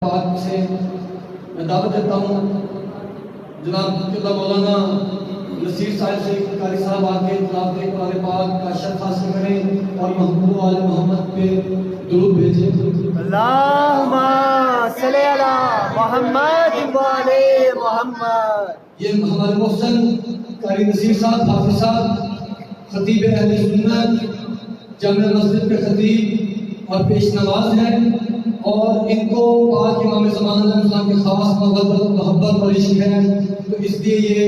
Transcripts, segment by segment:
بات سے میں دعوت دیتا ہوں جناب قبلہ مولانا نصیر صاحب سے قاری صاحب آگے تلاوت قرآن پاک کا شرف حاصل کریں اور محبوب آل محمد پہ درود بھیجیں۔ اللہم صلی علی محمد وعلی محمد۔ یہ ہمارے محسن قاری نصیر صاحب حافظ صاحب خطیب اہل سنت جامع مسجد کے خطیب اور پیش نواز ہیں، اور ان کو پاک امام زمانہ علیہ السلام کے خاص محبت اور عشق ہے، تو اس لیے یہ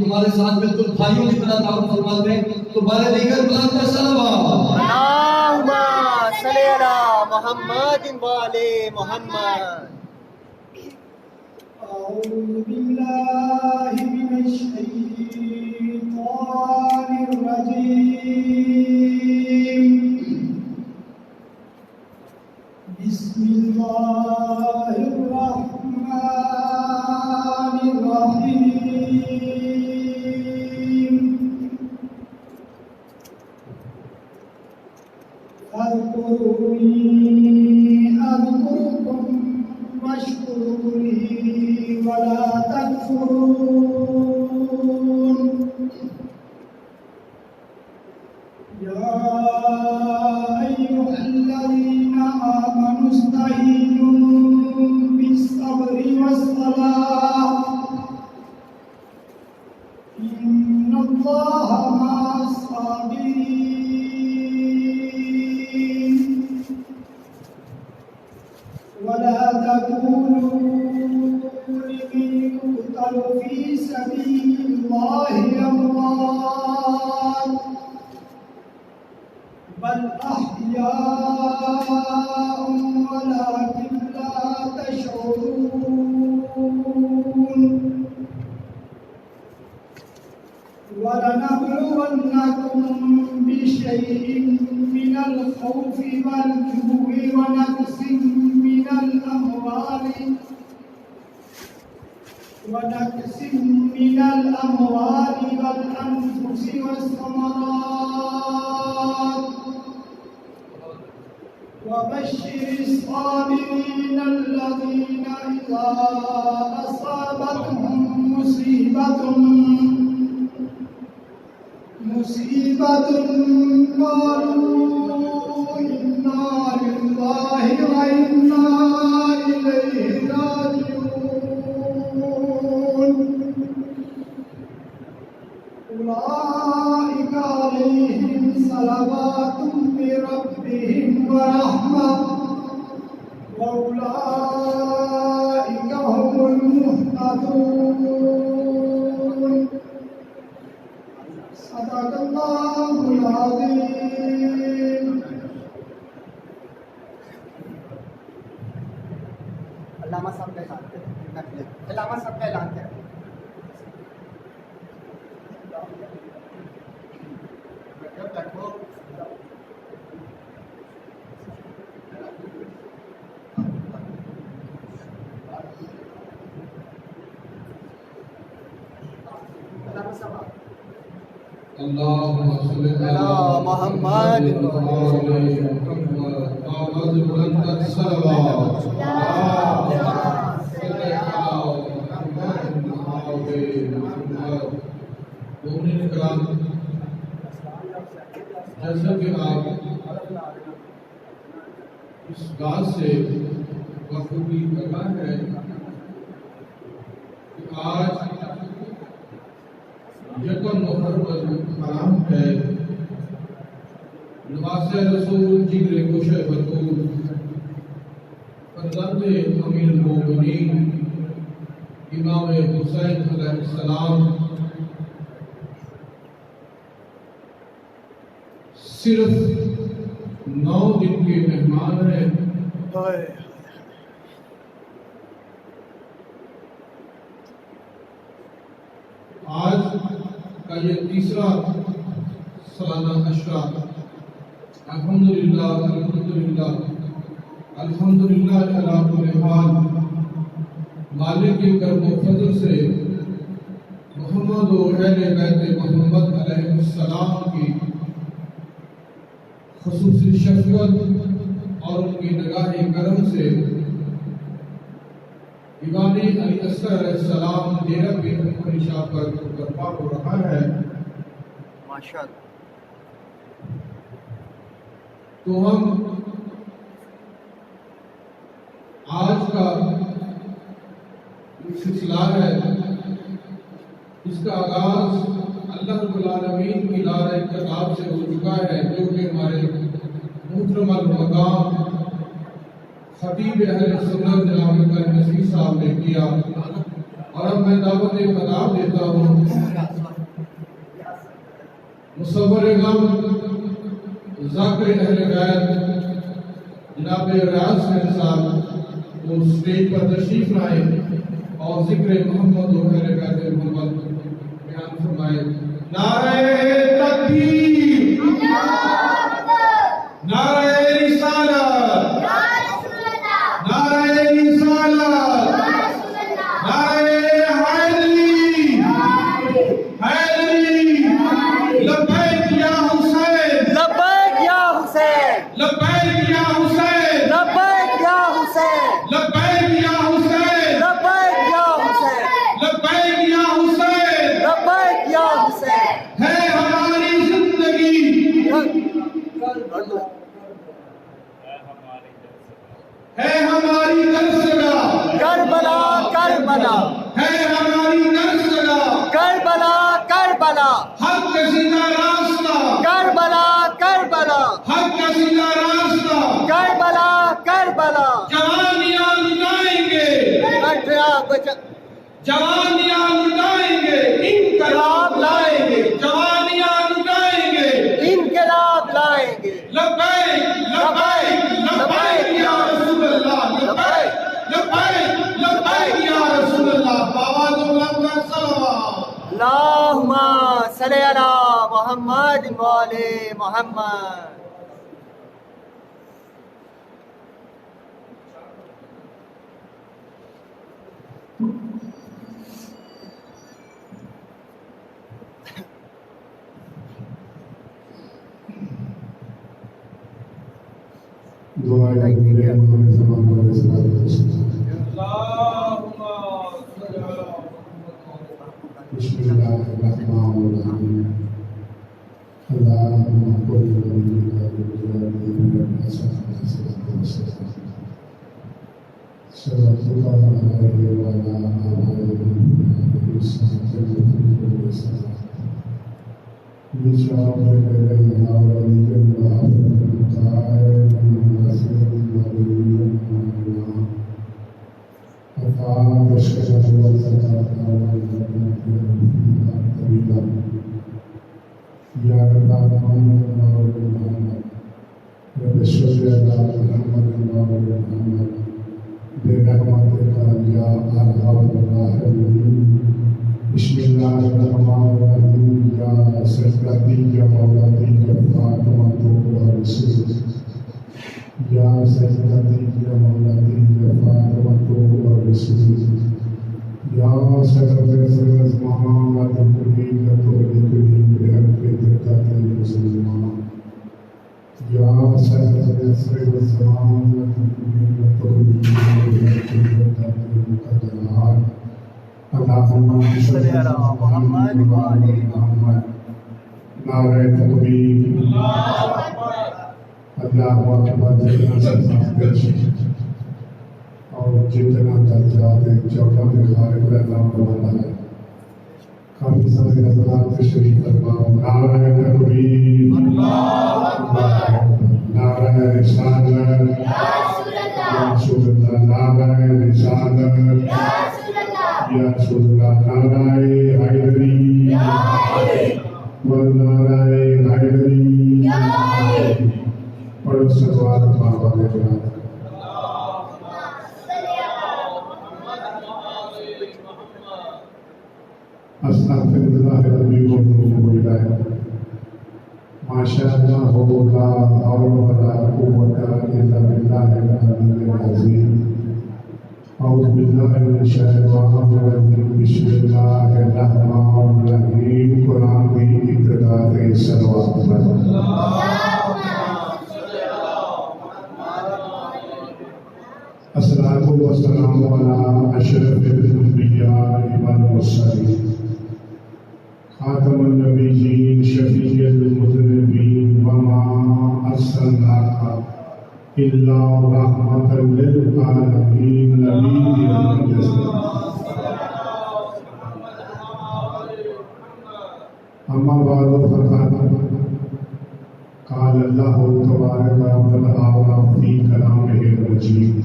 ہمارے ساتھ بالکل بھائیوں کی طرح تعارف فرماتے ہیں۔ تو بارے دیگر بلند کا صلوات۔ اللہم صلی علی محمد وعلی محمد۔ أعوذ بالله من الشيطان الرجيم بسم الله الرحمن الرحيم فاذكروني أذكركم واشكروا لي ولا تكفرون يا أيها الذين آمنوا استعينوا بالصبر والصلاة إن الله مع الصابرين ولا تكونوا لمن يقتل في سبيل الله أموات بل أحياء ولكن لا تشعرون ولنبلونكم بشيء من الخوف والجوع ونقص من الأموال والأنفس والثمرات وبشر الصابرين الذين إذا أصابتهم مصيبة قالوا إنا لله وإنا إليه راجعون أولئك عليهم صلوات من ربهم ورحمة وأولئك هم المهتدون صدق الله العظيم۔ علامہ صاحب کا اعلان کریں، علامہ صاحب کا اعلان کریں۔ اللهم صل علی محمد آواز بلند کر صلوات۔ مومنین کرام، جیسا کہ آپ اس بات سے بخوبی پتہ ہے کہ آج یکم محرم حرام ہے، نواز رسول جگر کش بطول فرزند امیر المومنین امام حسین علیہ السلام صرف 9 دن کے مہمان ہیں۔ آج کا یہ تیسرا سالانہ عشرہ الحمدللہ الحمدللہ الحمدللہ علی کل حال مالک کے کرم و فضل سے محمد و اہل بیت محمد علیہ السلام کی خصوصی شفقت اور ان کی نگاہ کرم سے امام علی اصغر علیہ السلام ڈیرہ پیر محمد شاہ پر برپا ہو رہا ہے، ماشاء اللہ. تو ہم آج کا جو سلسلہ ہے اس کا آغاز اللہ رب العالمین کی دار کتاب سے ہو چکا ہے، جو کہ ہمارے محترم المقام خطیب اہل سنت جناب قاری نصیر صاحب نے کیا، اور اب میں دعوت خطاب دیتا ہوں مصور غم ذاکر اہل بیت جناب ریاض خان صاحب وہ اسٹیج پر تشریف لائیں اور ذکر محمد و اہل بیت محمد بیان فرمائے. نعرہ تکبیر، نعرہ رسالت، نعرہ رسالت، نعرہ حیدری، حیدری، لبیک یا حسین، لبیک یا حسین، لبیک یا حسین، لبیک یا حسین، لبیک یا حسین، لبیک یا حسین، لبیک یا حسین. لبیک یا حسین. ہے ہماری زندگی، ہے ہماری درسگاہ، کربلا کربلا، ہے ہماری درسگاہ، کربلا کربلا، حق کا سیدھا راستہ، کربلا کربلا، حق کا سیدھا راستہ. کربلا کربلا. جوانیاں لٹائیں گے، جوانیاں لٹائیں گے، انقلاب لائیں گے، جوانیاں لٹائیں گے، انقلاب لائیں گے. لبیک لبیک لبیک یا رسول اللہ، لبیک لبیک لبیک یا رسول اللہ. بابا دولت کا صلوات. اللہم صلی علی محمد و آل محمد. دعائیں کریں ہمارے زمان والے سلام. بسم اللہ الرحمن الرحیم. اللہم قل وليك الجلال والسلام صلواتك علیہ وعلی آلہ بسم اللہ الرحمن الرحیم. یا سیدتی یا مولاتی یا فاطمہ تو رسول، یا سیدتی یا مولاتی یا فاطمہ تو رسول، یا سیدتی محمد کریم تو کریم بحق دقت مسلمان، یا سیدتی محمد کریم تو بحق دقت مقدرات. اللہم صلی علی محمد و آل محمد. نعرہ تکبیر، اللہ اکبر. اور جتنا درجات 14 خالق کا نام بنا ہے، کافی سارے حضرات تشریف فرماؤ. نعرہ تکبیر، نعرہ رسالت، یا رسول اللہ، نعرہ رسالت، یا رسول اللہ. نعرہ حیدری، نعرہ حیدری. پڑھو صلوات بابا نے جناب. استغفر اللہ ربی و اتوب الیہ. ماشاء اللہ لا حول ولا قوة الا باللہ العلی العظیم. اعوذ باللہ من الشیطان الرجیم. بسم اللہ الرحمن الرحیم. قرآن کی ابتدا سے صلوات الصلاۃ والسلام على أشرف الأنبياء والمرسلين خاتم النبيين شفيع المذنبين وما أرسلناك إلا رحمة للعالمين نبي المرسلين. أما بعد فقد قال الله تبارك وتعالى في كلامه المجيد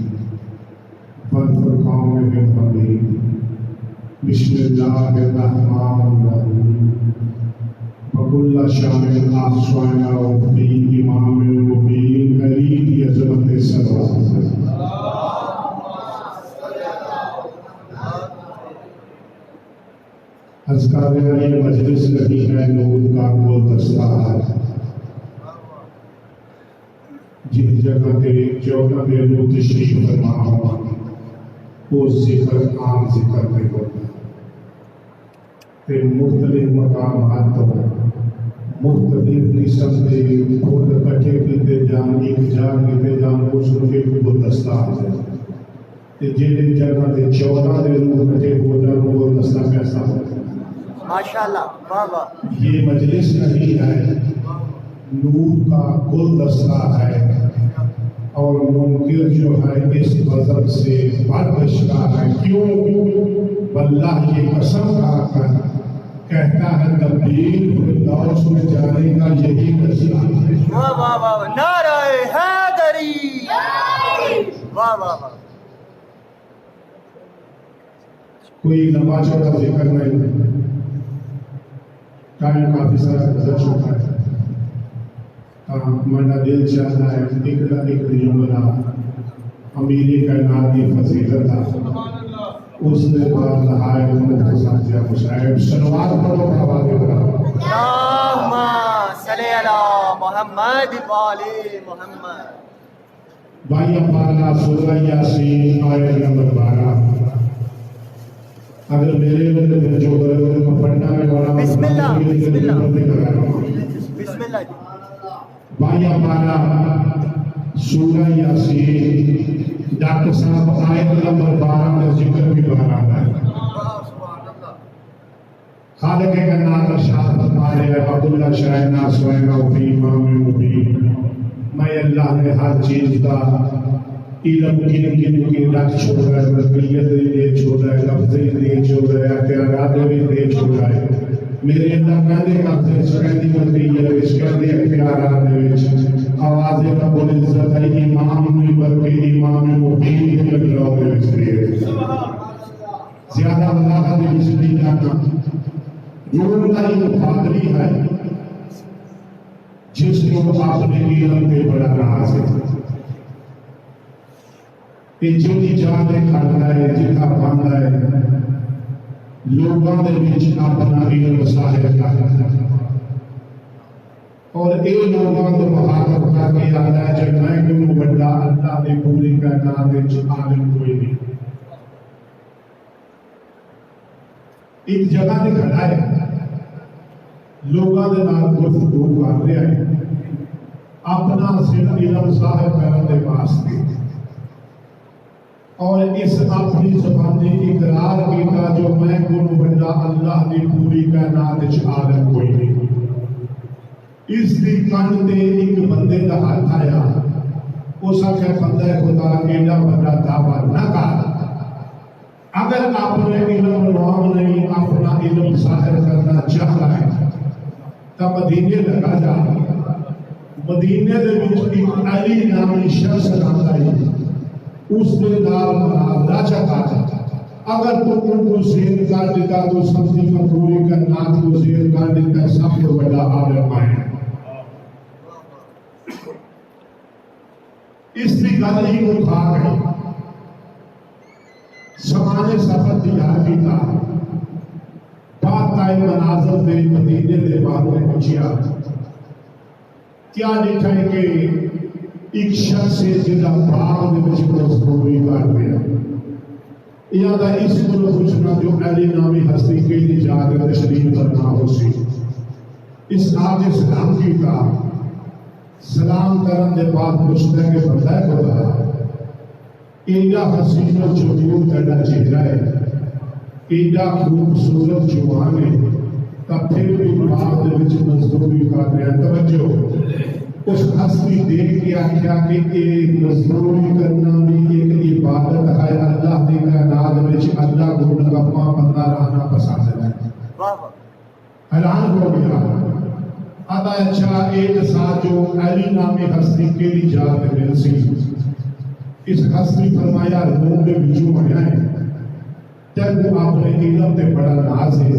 والفرقان الحميد. بسم الله الرحمن الرحيم. وكل شان أحصانا في إمام مبين قريب عظمت الصلوات. اذکار یہ مجلس نہیں ہے، نور کا گلدستہ ہے. جس جگہ تے 14 دن تشریف فرما ہوا وہ ذکر عام ذکر پہ ہوتا تے مختلف مقامات تو مختلف قسم کے خود کٹھے کیتے جان ایک جان کیتے جان اس کے گلدستہ ہے. جن جگہ تے 14 دن کٹھے ہو جان وہ گلدستہ کیسا ہوتا ہے؟ ماشاءاللہ، واہ واہ. یہ مجلس نہیں ہے، نور کا گلدستہ ہے. اور منکر جو ہے اس غضب سے بردشتہ ہے. کیوں؟ واللہ یہ قسم کھا کر کہتا ہے تبدیل فردوس میں جانے کا یہی وسیلہ ہے. واہ واہ واہ، نعرہ حیدری، واہ واہ واہ. کوئی لمبا چوڑا ذکر نہیں، ٹائم کافی سارا گزر چکا ہے. ہمارا دل چاہتا ہے ایک جملہ امیر کائنات کی فضیلت تھا، اس نے بعد نہایت مختصر سے مشاہد سلوات پڑھو آواز بڑھا. اللہم صلی علی محمد وآل محمد. بھائی پالا سورہ یاسین آیت نمبر 12. اگر میرے بندے جو پڑھنا میں بڑا بسم اللہ بسم اللہ بسم اللہ جی. بھائی ہمارا سورہ یاسین ڈاکٹر صاحب آیت نمبر 12 میں ذکر بھی بہرانا ہے. خالق کائنات ارشاد فرما رہے ہیں عبداللہ شاہنا سوینا فی امام مبین. میں اللہ نے ہر چیز کا علم کن کی رکھ چھوڑا ہے، مطلیت دے چھوڑا ہے، لفظ دے چھوڑا ہے، اختیارات بھی دے چھوڑا ہے. میرے اللہ کہنے کا سکندی مطلیت سکندی اختیارات دے آواز رب العزت ہے امام بلکہ امام مبین کے لوگ دے زیادہ وضاحت اس نہیں جانا. جو کا یہ فادری ہے جس کو آپ نے علم پہ بڑا ناز ہے. یہ جنی جانے کھاتا ہے جتنا پاندہ ہے لوگوں نے بیچ اپنا علم ظاہر کرتا ہے. اور اے لوگوں کو مخاطب کر کے آتا ہے جب میں کیوں بڑا اللہ نے پوری کائنات وچ عالم کوئی نہیں. ایک جگہ تے کھڑا ہے لوگوں کے نال گفتگو کر رہا ہے اپنا صرف علم ظاہر کرنے کے واسطے، اور اس اپنی زبانی اقرار کیتا جو میں کون بندہ اللہ دی پوری کائنات وچ عالم کوئی نہیں. اس دی کن تے ایک بندے دا ہاتھ آیا، اس آخر بندہ خدا ایڈا بڑا دعویٰ نہ کر. اگر اپنے علم نام نہیں اپنا علم ظاہر کرنا چاہ رہا ہے تو مدینے لگا جا. مدینے دے وچ ایک علی نامی شخص آتا ہے، اس کے نال مناظرہ چاہتا. اگر تو ان کو زیر کر دیتا تو سمجھی کا پوری کائنات کو زیر کر دیتا سب سے بڑا عالم ہے. اس کی گل ہی وہ کھا گئی. سمانے سفر تیار کی تھا بات آئے مناظر دے مدینے دے بارے پوچھیا کیا لکھا ہے کہ ایک شخص ہے جنہا باغ دے وچ مزدوری کر رہا ہے. یاد ہے اس کو پوچھنا جو علی نامی ہستی کے لیے جا کر تشریف کرنا ہو سی. اس آگے سلام کیتا، سلام کرن دے بعد پوچھتا ہے کہ بندہ خدا ایڈا حسین و جمول تیرا چہرہ ہے، ایڈا خوبصورت جوان ہے، تب پھر بھی بعد وچ مزدوری کر رہا ہے۔ توجہ، اس ہستی دیکھ کے آخیا کہ یہ مزدوری کرنا بھی ایک عبادت ہے، اللہ کی کائنات وچ اللہ کو گپاں بندہ رہنا پسند ہے۔ حیران ہو گیا، آدھا اچھا ایک ساتھ جو علی نامی ہستی کیڑی جات مل سی، اس ہستی فرمایا روم دے وچوں آیا ہے، جب وہ اپنے علم تے بڑا ناز ہے،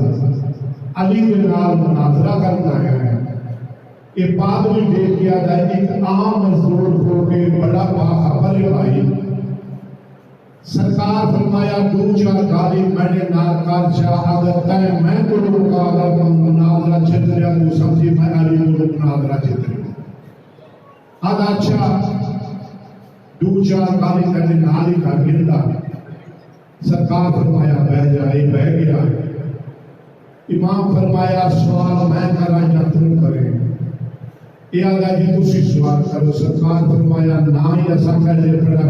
علی کے نال مناظرہ کرنا آیا ہے۔ یہ بعد بھی دیکھ کیا تھا ایک عام مزدور ہو کے بڑا باخبر بھائی، سرکار فرمایا دو چار گالی میں نے نہ کر چاہ، اگر تے میں کو روکا اگر مناظرہ جت رہا تو سمجھے میں علی کو مناظرہ جت رہا۔ آدھا اچھا دو چار گالی میں نے نالی کا گندہ، سرکار فرمایا بہ جائے، بہ گیا۔ امام فرمایا سوال میں کرا یا تم کرے؟ یہ آدھا جی تسی سوال کرو۔ سرکار فرمایا نہ ہی ایسا پہلے بڑا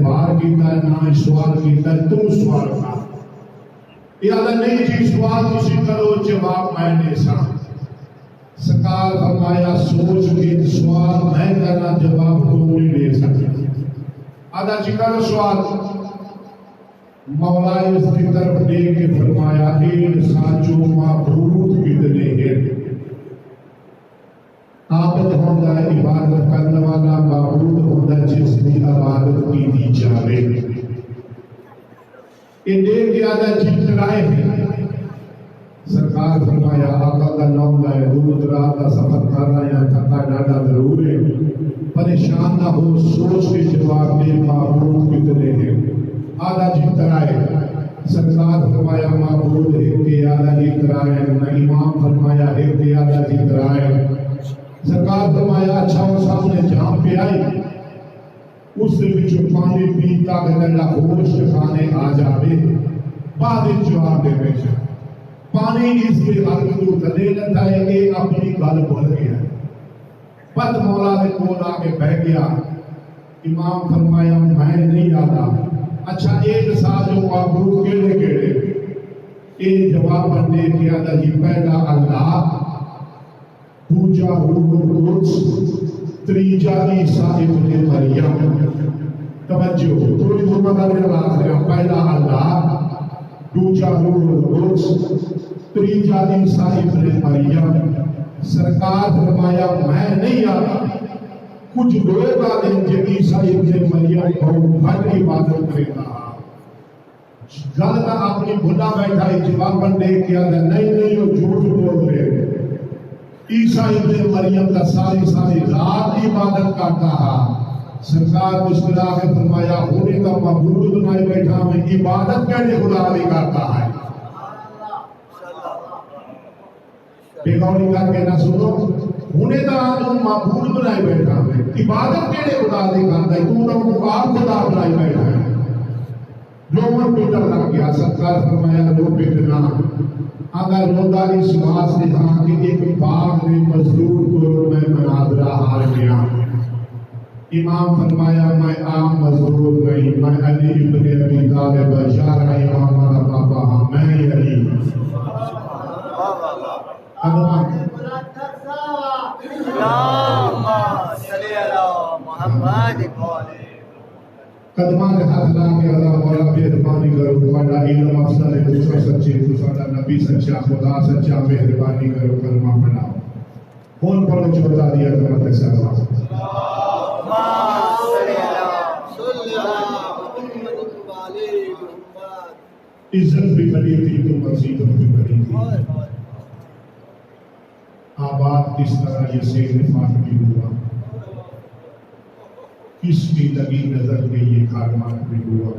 بار کیتا ہے، نہ ہی سوال کیتا ہے، تم سوال کر۔ یہ آدھا نہیں جی سوال تسی کرو، جواب میں نے سا۔ سرکار فرمایا سوچ کے سوال میں کرنا، جواب تم نہیں دے سکتے۔ آدھا جی کرو سوال۔ مولا اس کی طرف دے کے فرمایا ایک سانچو معبود کتنے ہیں؟ عابد ہوندہ عبادت کرنے والا، معبود ہوندہ جس کی عبادت کی دی جاوے۔ یہ دیکھ کے آدھا جترائے ہیں۔ سرکار فرمایا آقا کا نام لائے، دور رات کا سفر کر رہا ہے، تھکا ڈاڈا ضرور ہے، پریشان نہ ہو، سوچ کے جواب دے معبود کتنے ہیں؟ آدھا جترائے۔ سرکار فرمایا معبود ہے کہ آدھا جترائے، نہ امام فرمایا ہے کہ آدھا جترائے۔ سرکار فرمایا اچھا وہ سامنے جام پہ آئی، اس سے بچو پانی پیتا کہ اللہ گوشت کھانے آ جاوے، بعد جواب دے بیچا پانی اس کے حق تو دلے لتا ہے کہ اپنی گل بھول گیا۔ پت مولا نے کول آ کے بہ گیا۔ امام فرمایا میں نہیں آتا۔ اچھا ایک ساتھ جو معبود کیڑے کیڑے؟ ایک جواب بندے کیا تھا جی پہلا اللہ، دوجا روح القدس، تیجا عیسیٰ ابن مریم۔ توجہ تھوڑی ذمہ داری لا رہے ہیں، پہلا اللہ، دوجا روح القدس، تیجا عیسیٰ ابن مریم۔ سرکار فرمایا میں نہیں آتا۔ کچھ لوگ آتے ہیں کہ عیسیٰ ابن مریم کو بھٹ عبادت کرتا ہے، غلطہ اپنی بھلا بیٹھا ہے، جواب بندے کیا تھا نہیں وہ جھوٹ بول رہے ہیں۔ عیسیٰ ابن مریم کا ساری رات عبادت کرتا ہے۔ سرکار مسکرا کے فرمایا ہونے کا معبود بنائے بیٹھا میں، عبادت کہنے خدا بھی کرتا ہے؟ بیگوری کر کے نہ سنو، ہونے کا تم معبود بنائے بیٹھا میں، عبادت کہنے خدا بھی کرتا ہے؟ تم تو آپ خدا بنائے بیٹھا ہے۔ رومن پیٹر لگ گیا۔ سرکار فرمایا رو پیٹنا، اگر روندہ اس بات سے کہا کہ ایک باغ میں مزدور کو میں مناظرہ ہار گیا۔ امام فرمایا میں عام مزدور نہیں، میں علی ابن ابی طالب اشارہ امام کا پاپا ہاں، میں علی۔ قدمہ کے ہاتھ لا کے اللہ مولا مہربانی کرو، تمہارا علم افسر ہے، دوسرا سچے، دوسرا نبی سچا، خدا سچا، مہربانی کرو، کلمہ پڑھاؤ۔ کون پڑھو چھوڑا دیا تمہارے سلام۔ عزت بھی بڑی تھی تو مصیبت بھی بڑی تھی۔ آباد کس طرح یہ سیر نفاق بھی ہوا، کس کی لگی نظر میں یہ کارمان بھی ہوا۔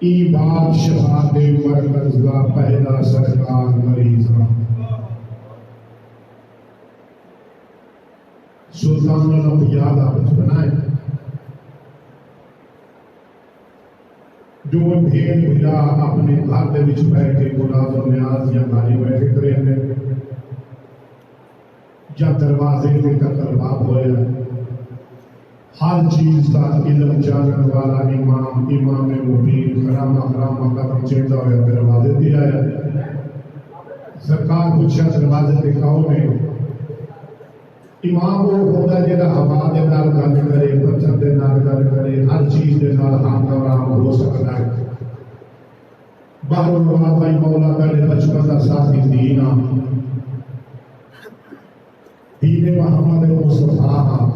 ای بادشاہ دے مرکز کا پہلا سرکار مریضاں، سلطان الانبیاء کا بنائے جو بھیڑ بھیڑا اپنے گھر دے وچ بیٹھ کے گلاز و نیاز یا گھاری بیٹھے کرے ہیں، جب دروازے کے قتل باب ہویا ہر چیز کا علم جاننے والا امام مبین حرام قدم چیتا ہوا دروازے دے آیا سرکار پوچھا دروازے دے کہو میں امام وہ ہوتا ہے جہاں ہوا دے نال گل کرے پتھر دے نال گل کرے ہر چیز دے نال ہم آرام ہو سکتا ہے باہر بھائی مولا پہلے بچپن کا ساتھی دین محمد مصطفیٰ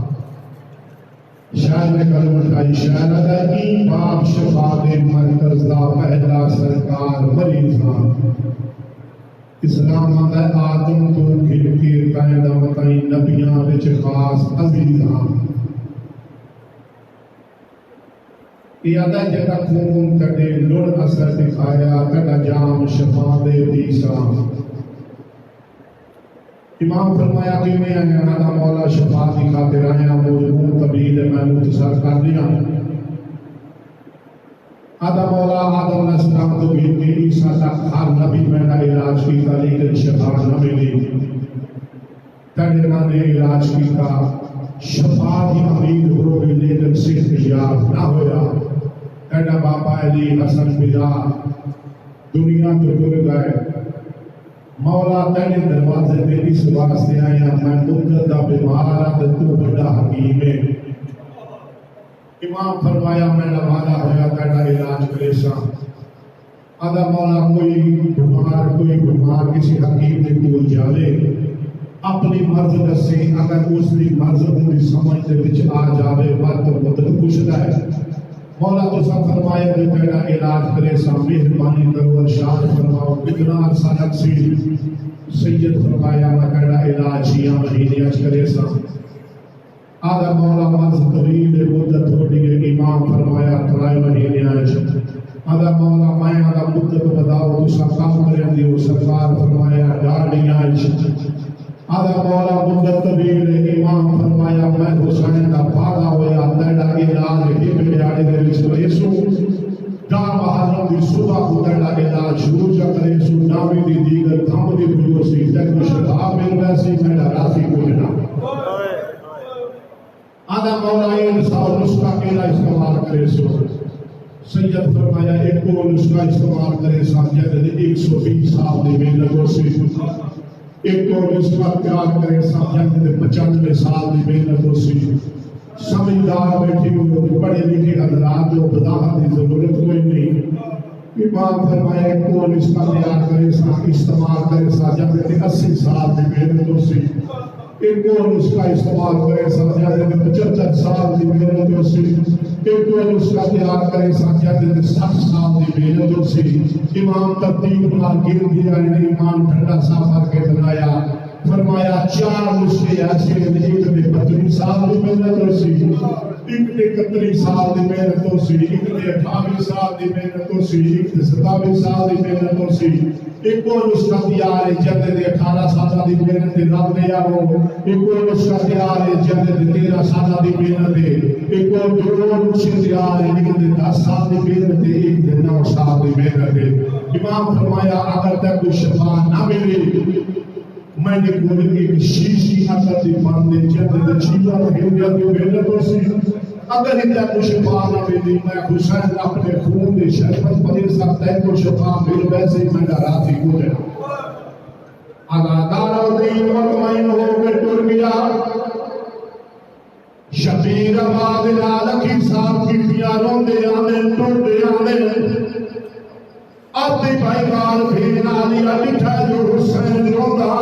شاعر نے کلمہ اٹھائی شاعر ادائی باب شفا دے مرکز دا پہلا سرکار مریضاں اسلام آدھا آدم تو کھل کے قائدہ متائیں نبیاں بچ خاص عزیزاں یہ آدھا جگہ خون کٹے لڑ اثر دکھایا کٹا جام شفا دے دیساں امام فرمایا کہ میں آدھا مولا شفا کی خاطر آیا موجود طبیل میں متصر کر دیا آدھا مولا آدم علیہ السلام تو بھی کہ عیسیٰ تک ہر نبی میں نے علاج کی تھا لیکن شفا نہ ملی تڑنا نے علاج کی تھا شفا کی امید ہو گئی لیکن صرف یاد نہ ہویا تڑنا باپا علی حسن بلا دنیا تو گر گئے مولا تیرے دروازے پہ اس واسطے آیا میں مدت دا بیمار تے تو بڑا حکیم ہے امام فرمایا میں وعدہ ہویا تیرا علاج کرے سا آدھا مولا کوئی بیمار کسی حکیم نے کول جالے اپنی مرض دسے اگر اس دی مرض دی سمجھ دے وچ آ جاوے بات مدد پوچھدا ہے مولا تو سب فرمایا کہ تیرا علاج کرے سا مہربانی کرو ارشاد فرماؤ کتنا عرصہ لگسی سید فرمایا میں تیرا علاج 6 مہینے کرے سا آدھا مولا مرض طویل مدت ہو گئی امام فرمایا 3 مہینے آدھا مولا میں آدھا مدت بتاؤ تو سب کام کریں دیو سرکار فرمایا ڈاڑیاں آدھا مولا مدت طویل امام فرمایا میں حسین کا پادا ہویا تیرا علاج ہی بیاڑے دے وچ کرے سو دا محرم دی صبح کو تیرا علاج شروع کرے سو نامی دی دیگر تھم دی بھیو سی تیرا شفا مل ویسی میرا راضی کو جنا آدھا مولا انسان نسخہ کیلا استعمال کرے سو سید فرمایا ایک کو نسخہ استعمال کرے سا جد 120 سال دی میں لگو سی ایک کو نسخہ پیار کرے سا جد 95 سال دی میں لگو سی سمجھدار بیٹھی ہوئی پڑھے لکھے حضرات جو وضاحت کی ضرورت کوئی نہیں امام فرمایا ایک کو نسخہ تیار کرے سا استعمال کرے سا جب 80 سال دی محنت ہو سی ایک کو نسخہ استعمال کرے سا جب 75 سال دی محنت ہو سی ایک کو نسخہ تیار کرے سا جب 60 سال دی محنت ہو سی امام ترتیب نال گر دیا ایمان ٹھنڈا صاف کر کے بنایا فرمایا 4 نسخے ایسے ایک نے 32 سال دی محنت ہو سی ایک نے 31 سال دی محنت ہو سی ایک نے 28 سال دی محنت ہو سی ایک نے 27 سال دی محنت ہو سی ایک کو نسخہ تیار ہے جب 18 سال دی محنت رب نے آو ایک کو نسخہ تیار ہے جب 13 سال دی محنت ہے ایک کو دو نسخے تیار ہے لیکن 10 سال دی محنت ہے ایک 9 سال دی محنت ہے امام فرمایا اگر تک کوئی شفا نہ ملے میں نے کوئی ایک شیشی اثر دی باندے جب چیزاں ہندیا دی محنت ہو سی اگر ہندیا کو شفا نہ ملی میں حسین اپنے خون دی شربت پڑے سکتا ہے کو شفا مل ویسے ہی میں راضی ہو جائے اگر دارالدین مطمئن ہو کے ٹر گیا شبیر آباد لالکی صاحب کی پیاروں دے آنے ٹر دے آنے آتی بھائی بار بھی نالی اٹھا جو حسین روندہ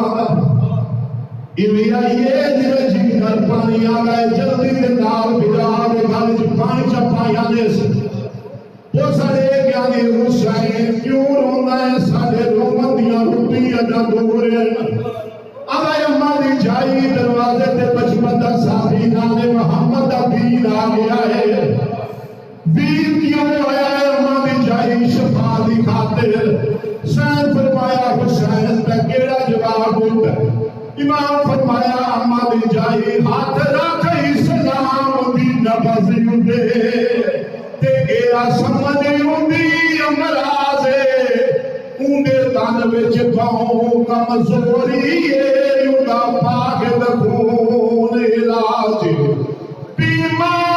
ایوی آئیے جوے جی کر پانی آگئے جلدی دے نال بھرار گھر جو پانی چپائی آنے سے وہ سڑے گیا دی حسین کیوں روندہ ہے ساڑے رومندیاں روٹی اجا دورے آگئے اممہ دی جائی دروازے تے بچپن دا صاحبی نانے محمد عبید آگیا ہے ویر کیوں آیا ہے اممہ دی جائی شفا دی خاطر سین فرمایا حسین تے کیڑا جواب ہوتا امام فرمایا اممہ دی جائی ہاتھ رکھ اسلام دی نبضی ہوتے تے گیرا سمجھ ہوندی امرازے اونڈے تن وچ پاؤں کمزوری ہے یوگا پاک دخون علاج بیمار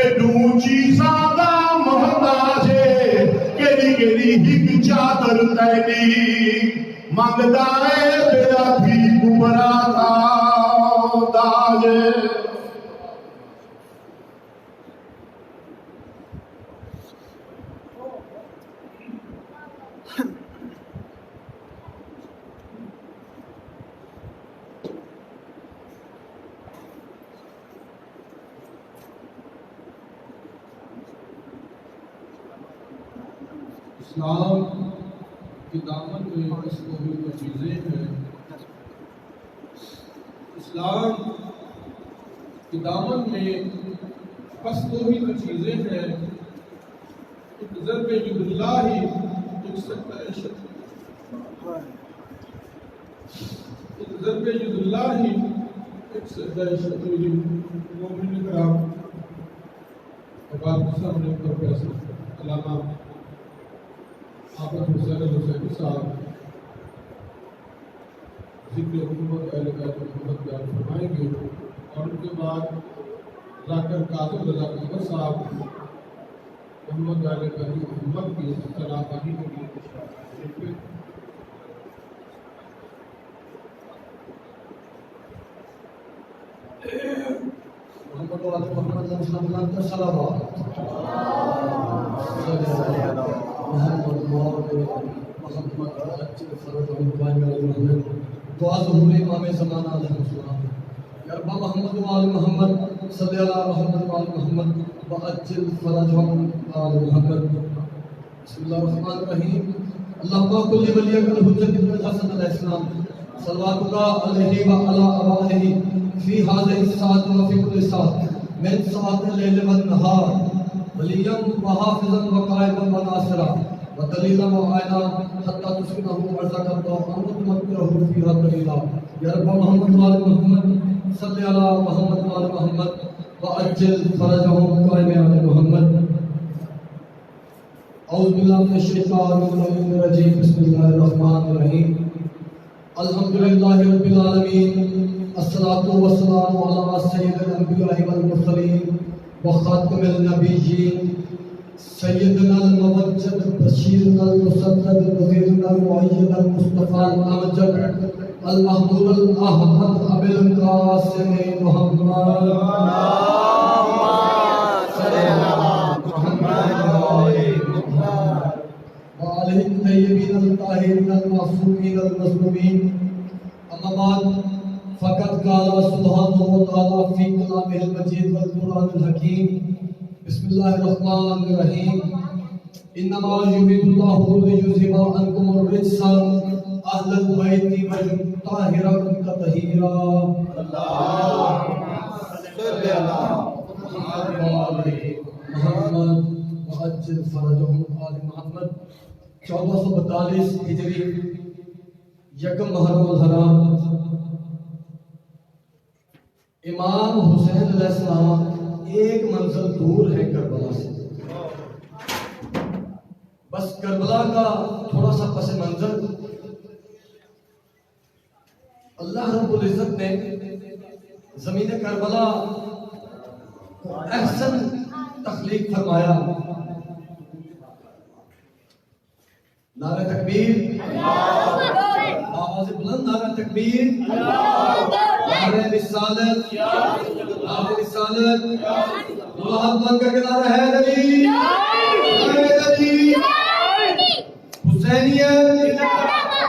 ایڈوں چیزاں دا محتاج ہے کیڑی کیڑی ہک چادر تیری منگدا ہے تیرا بھی گمرا کا تاج اسلام کی دامن میں بس وہی تو چیزیں ہیں اسلام کی دامن میں بس وہی تو چیزیں ہیں ایک ضرب جد اللہ ہی ایک سجدہ عشق ایک ضرب جد اللہ ہی ایک سجدہ عشق مومن کرام اب آپ کے سامنے پروفیسر علامہ آفت حسین صاحب ذکر حکومت اہل بیت محمد بیان فرمائیں گے اور ان کے بعد ذاکر کاظم رضا قمر صاحب محمد اہل بیت محمد کی اصطلاح پانی کے لیے تشریف لائیں محمد وعلى محمد صلى الله وسلم دعا ظہور امام زمانہ علیہ السلام یا رب محمد وعلى محمد صلی اللہ محمد وعلى محمد وعجل فرجهم آل محمد بسم اللہ الرحمن الرحیم اللہم کل ولیک الحجت ابن الحسن علیہ السلام صلواتک علیہ وعلی آبائہ فی هذه الساعة وفي كل ساعة من ساعة الليل والنهار وليا وحافظا وقائدا وناصرا ودليلا وعينا حتى تسكنه أرزاقا طوعا وتمتعه فيها دليلا يا رب محمد وآل محمد صل على محمد وآل محمد وعجل فرجهم قائم على محمد أعوذ بالله من الشيطان الرجيم بسم الله الرحمن الرحيم الحمد لله رب العالمين الصلاة والسلام على سيد الأنبياء والمرسلين وخاتم النبيين سيدنا الموجد بشيرنا المسدد نذيرنا المؤيد المصطفى الأمجد المحمود الأحمد أبي القاسم محمد وآله الطيبين الطاهرين المعصومين المظلومين أما بعد فقد قال سبحانه وتعالى في كلامه المجيد والقرآن الحكيم بسم الله الرحمن الرحيم إنما يريد الله ليذهب عنكم الرجس أهل البيت ويطهركم تطهيرا اللهم صل على محمد وعجل فرجهم آل محمد 1442 ہجری یکم محرم الحرام امام حسین علیہ السلام ایک منزل دور ہے کربلا سے بس کربلا کا تھوڑا سا پس منظر اللہ رب العزت نے زمین کربلا کو احسن تخلیق فرمایا نعرہ تکبیر آواز بلند نعرہ تکبیر نعرہ رسالت نعرہ رسالت اللہ اکبر کا نعرہ حیدری حیدری حسینیت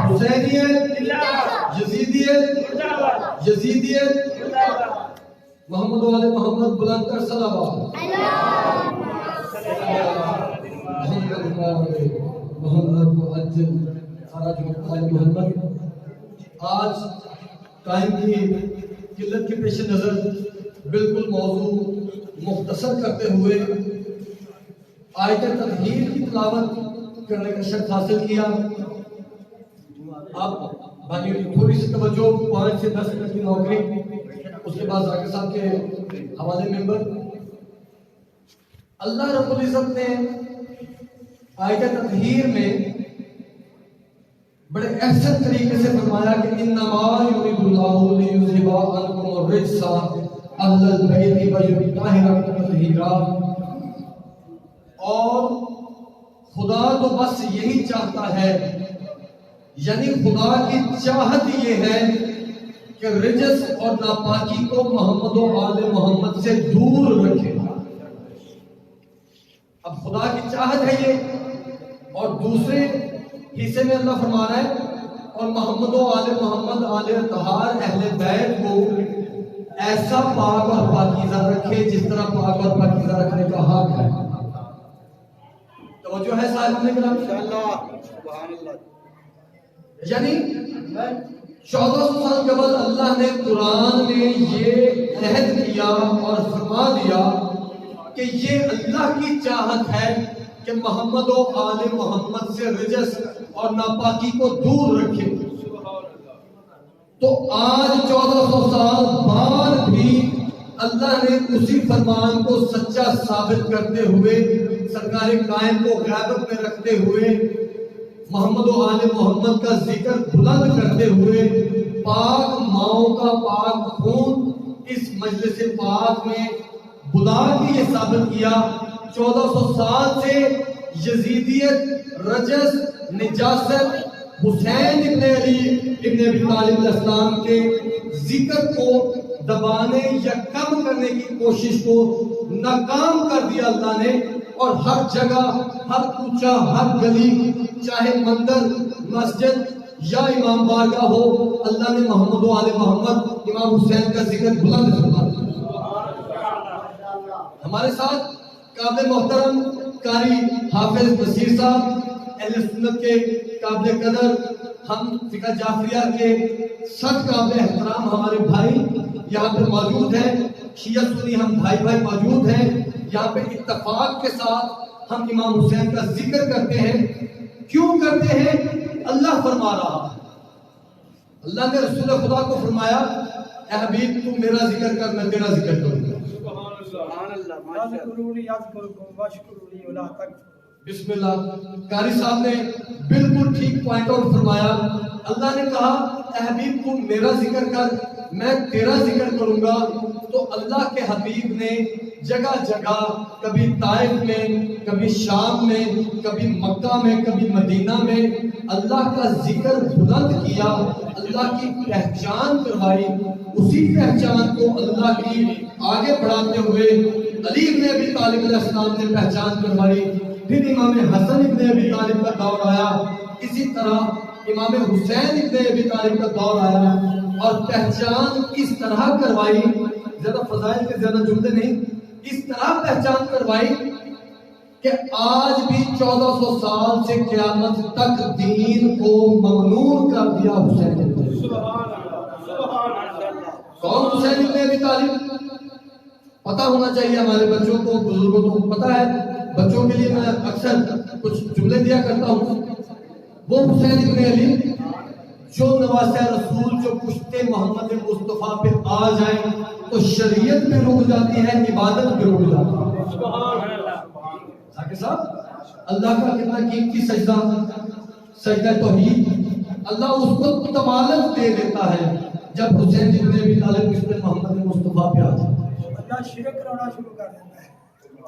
حسینیت یزیدیت یزیدیت محمد والے محمد بلند کر صلوات محمد معجل خراج محمد آج ٹائم کی قلت کے پیش نظر بالکل موضوع مختصر کرتے ہوئے آیت تطہیر کی تلاوت کرنے کا شرف حاصل کیا آپ بھائیوں کی تھوڑی سی توجہ 5 سے 10 منٹ کی نوکری اس کے بعد ذاکر صاحب کے حوالے ممبر اللہ رب العزت نے آیت تطہیر میں بڑے احسن طریقے سے فرمایا کہ انما یرید اللہ لیذھب عنکم الرجس اہل البیت والطاہرۃ تطہیرا. اور خدا تو بس یہی چاہتا ہے، یعنی خدا کی چاہت یہ ہے کہ رجس اور ناپاکی کو محمد و آل محمد سے دور رکھے. اب خدا کی چاہت ہے یہ، اور دوسرے حصے میں اللہ فرما رہا ہے اور محمد و آل محمد آل اطہار اہل بیت کو ایسا پاک اور پاکیزہ رکھے جس طرح پاک اور پاکیزہ رکھنے کا حق ہے. توجہ ہے صاحب نے کرام، یعنی 1400 سال قبل اللہ نے قرآن میں یہ عہد کیا اور فرما دیا کہ یہ اللہ کی چاہت ہے کہ محمد و آل محمد سے رجس اور ناپاکی کو دور رکھے. تو آج 1400 سال بعد بھی اللہ نے اسی فرمان کو سچا ثابت کرتے ہوئے، سرکار قائم کو غیبت میں رکھتے ہوئے، محمد و آل محمد کا ذکر بلند کرتے ہوئے، پاک ماؤں کا پاک خون اس مجلس پاک میں بلا کے یہ ثابت کیا 1400 سال سے یزیدیت، رجس، نجاست، حسین ابن علی ابن ابی طالب علیہ السلام کے ذکر کو دبانے یا کم کرنے کی کوشش کو ناکام کر دیا اللہ نے. اور ہر جگہ، ہر کوچہ، ہر گلی، چاہے مندر، مسجد یا امام بارگاہ ہو، اللہ نے محمد و آل محمد امام حسین کا ذکر بلند فرما دیا. ہمارے ساتھ قابل محترم قاری حافظ بصیر صاحب اہل سنت کے قابل قدر، ہم فقہ جعفریہ کے سخت قابل احترام ہمارے بھائی یہاں پہ موجود ہیں. شیعہ سنی ہم بھائی بھائی موجود ہیں. یہاں پہ اتفاق کے ساتھ ہم امام حسین کا ذکر کرتے ہیں. کیوں کرتے ہیں؟ اللہ فرما رہا ہے. اللہ نے رسول خدا کو فرمایا اے حبیب تو میرا ذکر کر، میں تیرا ذکر کروں گا. بسم اللہ. قاری صاحب نے بالکل ٹھیک پوائنٹ آؤٹ فرمایا. اللہ نے کہا اے حبیب تو میرا ذکر کر، میں تیرا ذکر کروں گا. تو اللہ کے حبیب نے جگہ جگہ، کبھی طائف میں، کبھی شام میں، کبھی مکہ میں، کبھی مدینہ میں اللہ کا ذکر بلند کیا، اللہ کی پہچان کروائی. اسی پہچان کو اللہ کی آگے بڑھاتے ہوئے علی ابن ابی طالب علیہ السلام نے پہچان کروائی. پھر امام حسن ابن ابی طالب کا دور آیا، اسی طرح امام حسین ابن ابی طالب کا دور آیا، اور پہچان اس طرح کروائی، زیادہ فضائل کے زیادہ جملے نہیں، اس طرح پہچان کروائی کہ آج بھی 1400 سال سے قیامت تک دین کو ممنون کر دیا حسین ابن ابی طالب. کون حسین ابن ابی طالب؟ پتہ ہونا چاہیے ہمارے بچوں کو، بزرگوں کو پتہ ہے. بچوں کے لیے میں اکثر کچھ جملے دیا کرتا ہوں. وہ حسین ابن علی جو نواسہ رسول، جو پشتے محمد مصطفیٰ پہ آ جائیں تو شریعت پہ رک جاتی ہے، عبادت پہ رک جاتی ہے. صاحب اللہ کا کتنا قیمتی سجدہ، سجدہ توحید، اللہ اس کو تمالت دے دیتا ہے جب حسین ابن ابی طالب پشتے محمد مصطفیٰ پہ آ جائیں. اللہ شرک کرانا شروع کر دیتا ہے.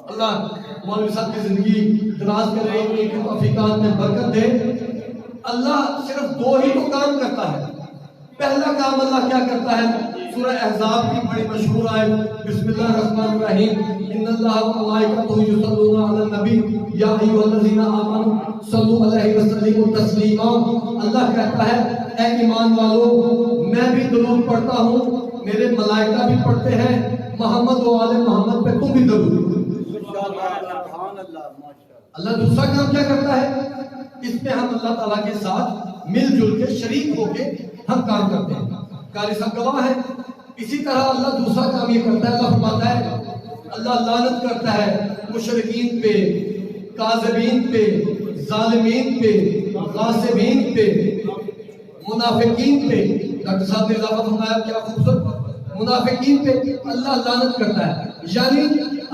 اللہ مولوی صاحب کی زندگی دراز کرے، ان کی توفیقات میں برکت دے. اللہ صرف دو ہی تو کام کرتا ہے. پہلا کام اللہ کیا کرتا ہے؟ سورہ احزاب کی بڑی مشہور آیت بسم اللہ الرحمن الرحیم ان اللہ و ملائکتہ یصلون علی النبی یا ایھا الذین آمنوا صلوا علیہ وسلموا تسلیما. اللہ کہتا ہے اے ایمان والو میں بھی درود پڑھتا ہوں، میرے ملائکہ بھی پڑھتے ہیں، محمد و آل محمد پہ تم بھی درود. اللہ دوسرا کام کیا کرتا ہے؟ اس میں ہم اللہ تعالیٰ کے ساتھ مل جل کے شریک ہو کے ہم کام کرتے ہیں. قاری صاحب گواہ ہے. اسی طرح اللہ دوسرا کام یہ کرتا ہے، اللہ فرماتا ہے اللہ لعنت کرتا ہے مشرکین پہ، کاذبین پہ، ظالمین پہ، غاصبین پہ، منافقین پہ. ڈاکٹر صاحب نے اضافہ فرمایا کیا خوبصورت، منافقین پہ اللہ لعنت کرتا ہے. یعنی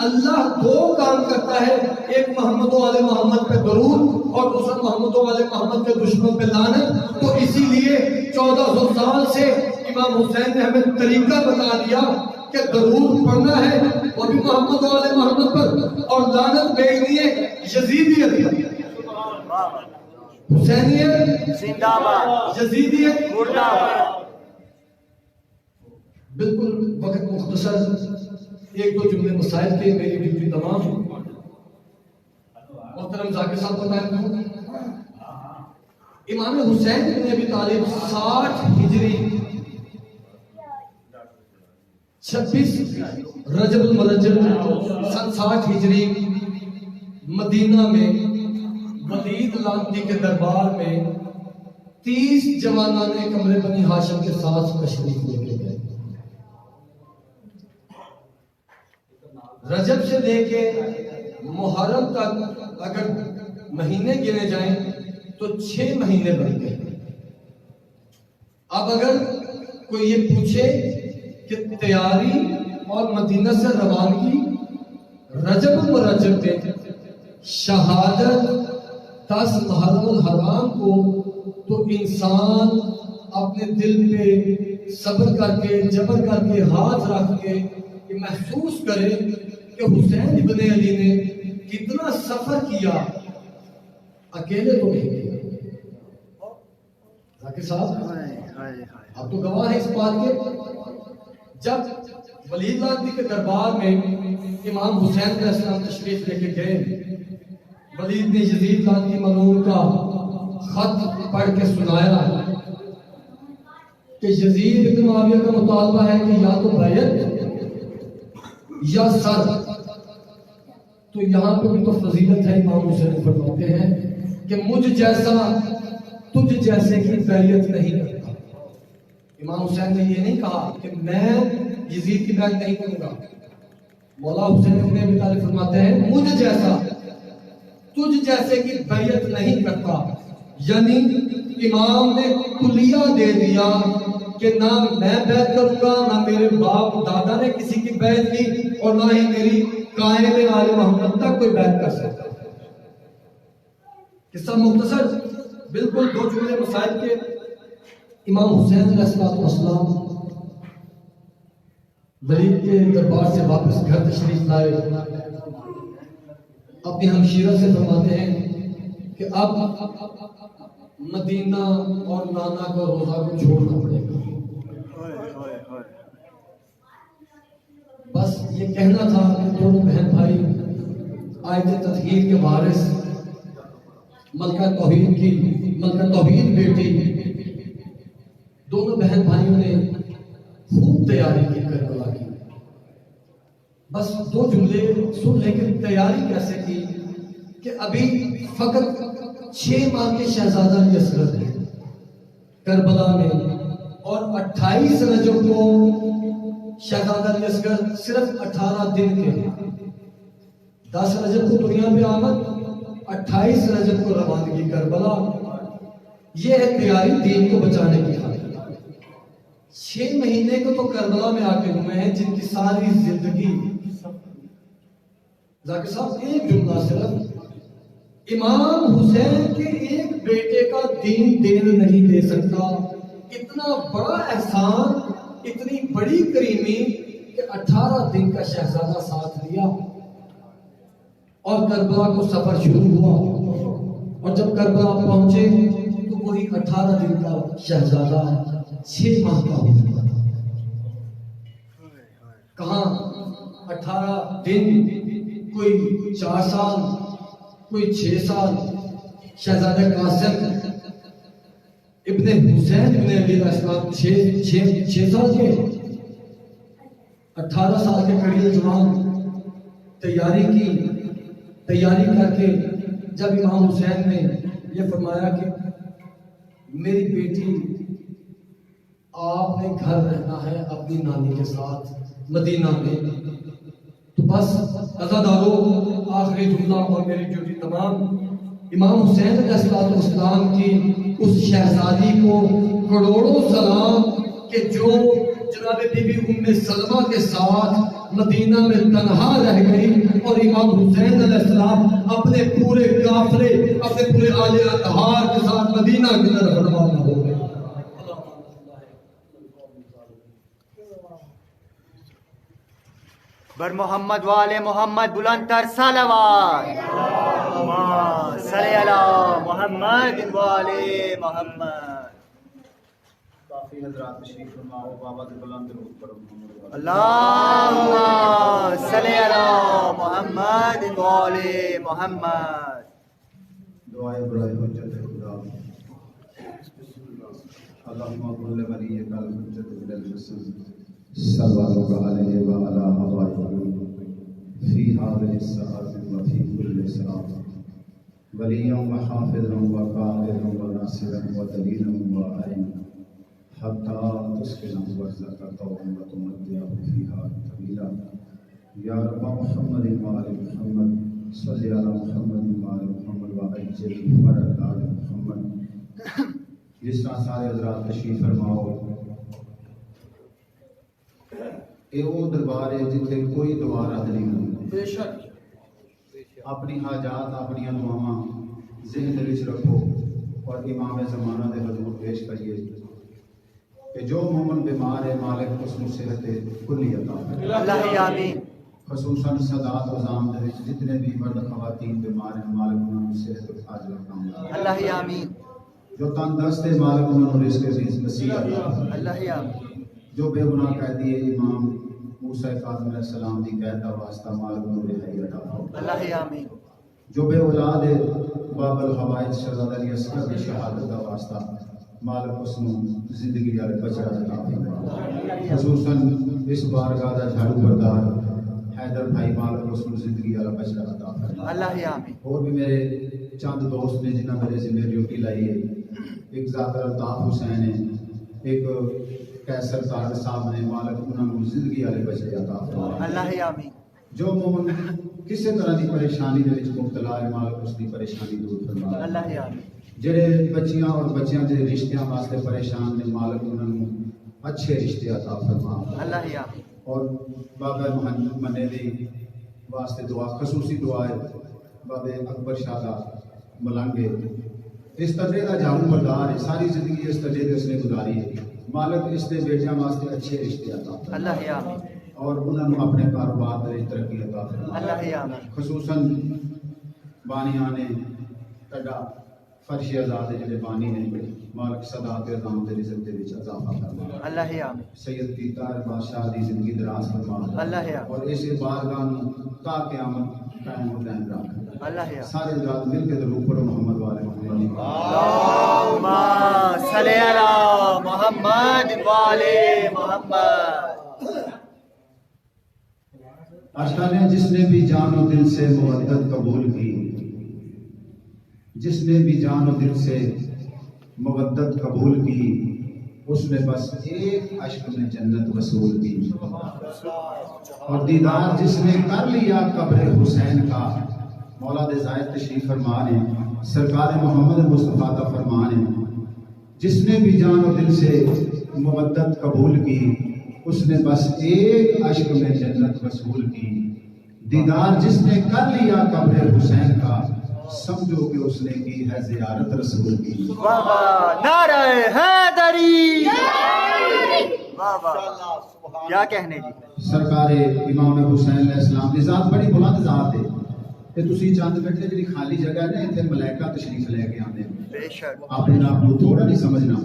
اللہ دو کام کرتا ہے، ایک محمد و آل محمد پہ درود اور دوسرا محمد و آل محمد کے دشمن پہ لعنت. تو اسی لیے 1400 سال سے امام حسین نے ہمیں طریقہ بتا دیا کہ درود پڑھنا ہے وہ بھی محمد و آل محمد پر، اور لعنت بھیجنی ہے یزیدیت پر، حسینیت زندہ باد، یزیدیت مردہ باد۔ بالکل وقت مختصر، ایک دو جملے مسائل کے، میری ڈیوٹی تمام ہے۔ محترم ذاکر صاحب بتائیں، امام حسین بن ابی طالب 60 ہجری 26 رجب المرجب سن 60 ہجری مدینہ میں ولید لعنتی کے دربار میں 30 جوانان کمرے بنی ہاشم کے ساتھ تشریف لے کے گئے۔ رجب سے لے کے محرم تک اگر مہینے گنے جائیں تو 6 مہینے بن گئے۔ اب اگر کوئی یہ پوچھے کہ تیاری اور مدینہ سے روانگی رجب المرجب میں شہادت 10 محرم الحرام کو، تو انسان اپنے دل پہ صبر کر کے، جبر کر کے، ہاتھ رکھ کے یہ محسوس کرے کہ حسین ابن علی نے کتنا سفر کیا، اکیلے تو نہیں کیا۔ ذاکر صاحب آپ تو گواہ ہیں اس بات کے، جب ولید لعنتی کے دربار میں امام حسین علیہ السلام تشریف لے کے گئے، ولید نے یزید لعنتی ملعون کا خط پڑھ کے سنایا کہ یزید ابن معاویہ کا مطالبہ ہے کہ یا تو بیعت یا سر۔ تو یہاں پہ بھی تو فضیلت ہے، امام حسین فرماتے ہیں کہ مجھ جیسا تجھ جیسے کی بیعت نہیں کرتا۔ امام حسین نے یہ نہیں کہا کہ میں یزید کی بیعت نہیں کروں گا، مولا حسین ابن ابی طالب فرماتے ہیں مجھ جیسا تجھ جیسے کی بیعت نہیں کرتا، یعنی امام نے کلیہ دے دیا کہ نہ میں بیعت کروں گا، نہ میرے باپ دادا نے کسی کی بیعت کی، اور نہ ہی میری قائم آل محمد تک کوئی بیعت کر سکتا۔ قصہ مختصر، بالکل 2 جملے مسائل کے۔ امام حسین علیہ السلام ولید کے دربار سے واپس گھر تشریف لائے، اپنی ہمشیرہ سے فرماتے ہیں کہ اب مدینہ اور نانا کا روزہ کو چھوڑنا پڑے گا۔ بس یہ کہنا تھا کہ دونوں بہن بھائی آیت تطہیر کے وارث، ملکہ توحید بیٹی، دونوں بہن بھائیوں نے خوب تیاری کی کربلا کی۔ بس 2 جملے سن لے کے تیاری کیسے کی کہ ابھی فقط 6 ماہ کے شہزادہ یسرت ہیں کربلا میں، اور 28 رجب کو شہزادہ یسرت صرف 18 دن کے ہیں۔ 10 رجب کو دنیا میں آمد، 28 رجب کو روانگی کربلا۔ یہ ہے تیاری دین کو بچانے کی خاطر۔ 6 مہینے کو تو کربلا میں آ کے ہوئے ہیں، جن کی ساری زندگی، ذاکر صاحب ایک جملہ صرف، امام حسین کے ایک بیٹے کا دین دین نہیں دے سکتا۔ اتنا بڑا احسان، اتنی بڑی کریمی کہ 18 دن کا شہزادہ ساتھ لیا، اور کربلا کو سفر شروع ہوا، اور جب کربلا پہنچے تو وہی 18 دن کا شہزادہ 6 ماہ کا ہو چکا تھا۔ کہاں 18 دن، کوئی 4 سال، کوئی 6 سال۔ شہزادہ قاسم ابن حسین ابن علی علیہ السلام 6 سال کے، 18 سال کے کڑی جوان تیاری کر کے جب امام حسین نے یہ فرمایا کہ میری بیٹی آپ نے گھر رہنا ہے اپنی نانی کے ساتھ مدینہ میں، تو بس عزادارو آخری جملہ اور میری ڈیوٹی تمام، امام حسین علیہ السلام کی اس شہزادی کو کروڑوں سلام کہ جو جناب بی بی ام سلمہ کے ساتھ مدینہ میں تنہا رہ گئی، اور امام حسین علیہ السلام اپنے پورے قافلے، اپنے پورے آل اطہار کے ساتھ مدینہ کی طرف روانہ ہو گئے۔ بر محمد والے محمد بلند تر صلوات صلی علی محمد والے محمد. کافی حضرات تشریف فرماؤ. بابا کے بلند درود پڑھو. اللہم صلی علی محمد والے محمد. دعائے برائے حجت خدا. اللہم کل ولی کل حجت بن الرسول صلوات علیہ وعلی آبائہ فی حاضر الساعات و فی کل ساعت ولیاں و حافظا و قائدا و ناصرا و دلیلا و عینا حتی تسکنا ورزقتا و تمتعہ فیہا طویلا. یا رب محمد و آل محمد صلی علی محمد و آل محمد و عجل فرد آل محمد. جس طرح سارے حضرات تشریف فرماؤ. یہ وہ دربار ہے جتنے کوئی دعا رد نہیں ہوتی. بے شک اپنی حاجات اپنی دعاواں ذہن وچ رکھو اور امام زمانہ دے حضور پیش کریے کہ جو مومن بیمار ہے مالک اس کو صحت کلی عطا فرمائے. اللہ آمین. خصوصاً سادات و زام دے وچ جتنے بھی مرد خواتین بیمار ہیں مالک انہاں کو صحت عاجل عطا. اللہ آمین. جو تندرست ہے مالک انہاں کو رزق عزیز نصیب عطا. اللہ آمین. جو بے گناہ قیدی ہے امام موسیٰ کاظم علیہ السلام دی قید دا واسطہ مالک انہوں نے رہائی عطا فرمائے. اللہ آمین. جو بے اولاد ہے باب الحوائج شہزادہ علی اصغر دی شہادت دا واسطہ مالک اس نو زندگی والے بچڑا عطا فرمائے. خصوصاً اس بارگاہ دا جھاڑو بردار حیدر بھائی مالک اس نو زندگی والا بچڑا عطا فرمائے. اللہ آمین. اور بھی میرے چند دوست نے جنہاں میرے ذمہ ڈیوٹی لائی ہے. ایک ذاکر الطاف حسین ہے, ایک کیسر طارق صاحب نے مالک انہوں نے زندگی والے بچے عطا فرمائے. اللہ آمین. جو مومن کسی طرح کی پریشانی دے وچ مبتلا ہے مالک اس کی پریشانی دور فرمائے. اللہ آمین. جڑے بچیاں اور بچیاں دے رشتیاں واسطے پریشان نے مالک انہوں نے اچھے رشتے عطا فرمائے. اللہ آمین. اور بابا محمد منے دی واسطے دعا خصوصی دعا ہے بابے اکبر شاہ دا ملنگے. اس تجربے کا جھاڑو بردار ہے, ساری زندگی اس تجربے اس نے گزاری ہے. مالک اس نے بیٹیاں واسطے اچھے رشتے عطا فرمائے. اللہ آمین. اور انہوں نے اپنے کاروبار میں ترقی عطا فرمائے. اللہ آمین. خصوصاً بانیاں نے تڈا فرش آزاد جڑے بانی نے مالک صدات اعظام دے رزق دے وچ اضافہ فرمائے. اللہ آمین. سید پیتار بادشاہ دی زندگی دراز فرمائے. اللہ آمین. اور اس بارگاہ نو تا قیامت قائم و دائم رکھ. اللہ آمین. سارے حضرات مل کے درود پڑھو محمد والے محمد. اللہم صلی علی محمد والے محمد. اشعار ہیں جس نے بھی جان و دل سے مودت قبول کی, جس نے بھی جان و دل سے مودت قبول کی اس نے بس ایک عشق میں جنت وصول کی. اور دیدار جس نے کر لیا قبر حسین کا, مولا دے زائد تشریف فرمان ہے سرکار محمد مصطفیٰ کا فرمان ہے, جس نے بھی جان و دل سے مودت قبول کی اس نے بس ایک عشق میں جنت وصول کی. دیدار جس نے کر لیا قبر حسین کا سمجھو کہ اس نے کی ہے زیارت رسول کی. واہ واہ, نعرہ حیدری. واہ واہ, کیا کہنے جی. سرکار امام حسین علیہ السلام کی ذات بڑی بلند ذات ہے. تے تسی چند بیٹھے جی خالی جگہ ہے نا اتنے ملائکہ تشریف لے کے آتے ہیں. بے شک. اپنے آپ کو تھوڑا نہیں سمجھنا.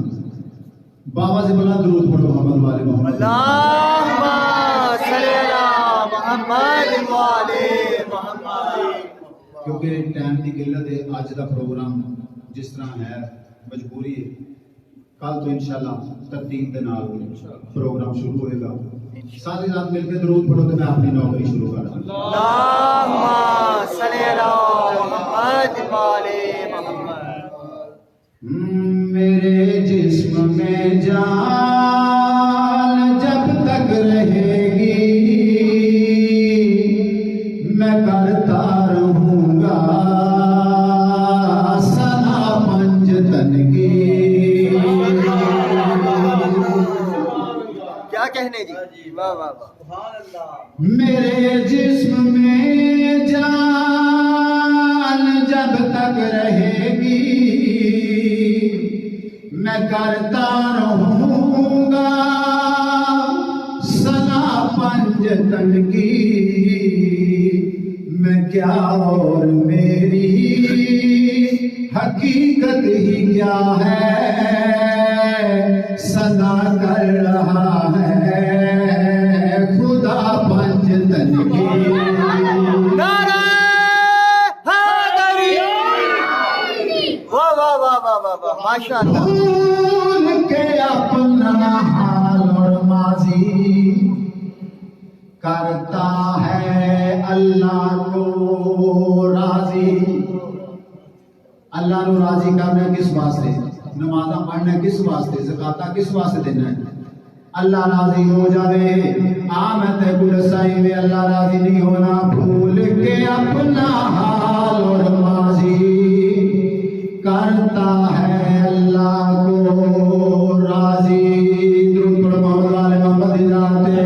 بابا سے بلند درود پڑھو محمد والے محمد. اللہم صلی علی محمد والے محمد. کیونکہ ٹائم کی قلت ہے, آج کا پروگرام جس طرح ہے مجبوری ہے. کل تو انشاءاللہ ترتیب دے نال پروگرام شروع ہوئے گا. ساری رات مل کے درود پڑھو تو میں اپنی نوکری شروع کر دوں. اللہم صلی علی محمد والے محمد. میرے جسم میں جان جب تک رہے گی میں کرتا رہوں گا سنا پنجتن کی. کیا کہنے جی. واہ واہ واہ. میرے جسم میں جان جب تک رہے گی میں کرتا رہوں گا سنا پنجتن کی. میں کیا اور میری حقیقت ہی کیا ہے سنا کر رہا ہے خدا پنج تن کی نعرہ حیدری واہ واہ واہ واہ واہ واہ ماشاءاللہ بھول کے اپنا حال اور ماضی کرتا ہے اللہ کو راضی اللہ نو راضی کرنا کس واسطے نمازاں پڑھنا کس واسطے زکاتاں کس واسطے دینا ہے اللہ راضی ہو جاوے آمد گل سائی میں اللہ راضی نہیں ہونا بھول کے اپنا حال اور ماضی کرتا ہے اللہ کو راضی درود پڑھ محمد والے محمد جاتے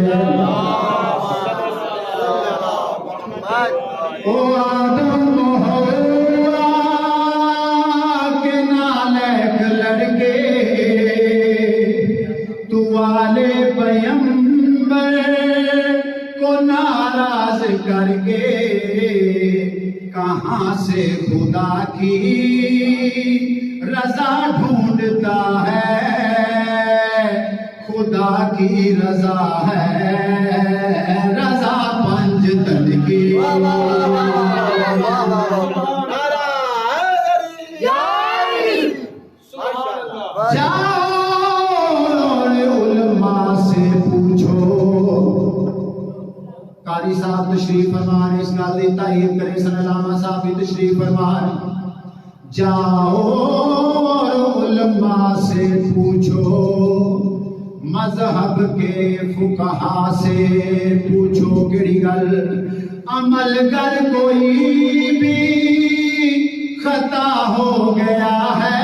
او آدم ہوا کے نالک لڑکے تو والے پیمبر کو ناراض کر کے کہاں سے خدا کی رضا ڈھونڈتا ہے خدا کی رضا ہے رضا پنج تن کی جاؤ علماء سے پوچھو قاری صاحب تشریف فرمان اس گل دی تائید کریں سن علامہ صاحب بھی تشریف فرمان جاؤ اور علماء سے پوچھو مذہب کے فقہا سے پوچھو کیڑی گل عمل کر کوئی بھی خطا ہو گیا ہے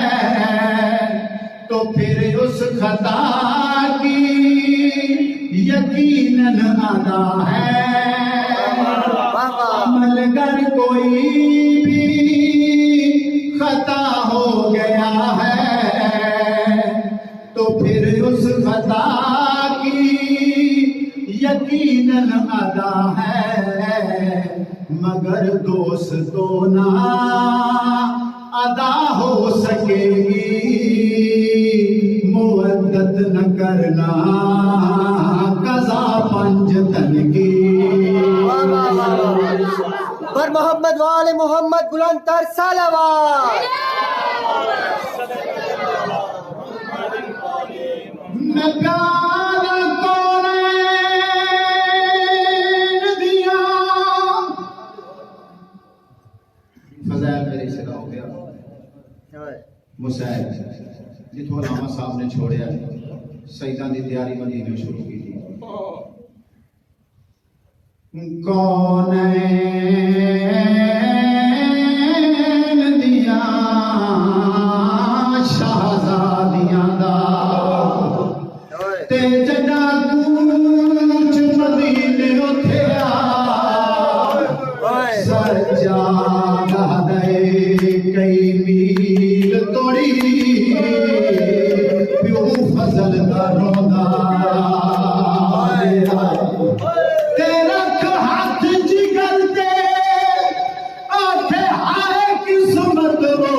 تو پھر اس خطا کی یقیناً ادا ہے عمل کر کوئی بھی خطا ہو گیا ہے تو پھر اس خطا کی یقیناً ادا ہے مگر دوستو نہ ادا ہو سکے گی مودت نہ کرنا قضا پنج تن کی پر محمد وال محمد بلند تر صلوات میں پیارا کونین دیا فضائل میرے سے ہو گیا مسائل جتوں علامہ صاحب نے چھوڑیا سجدہ دی تیاری مدینے شروع کی تھی کونین دیا شہزادیاں دا تے جڑا کوچ مدینے اوتھے آ سجادہ دے کئی میل توڑی پیو فضل دا روندا تیرا ہاتھ جگر تے آٹھے ہائے قسمت وہ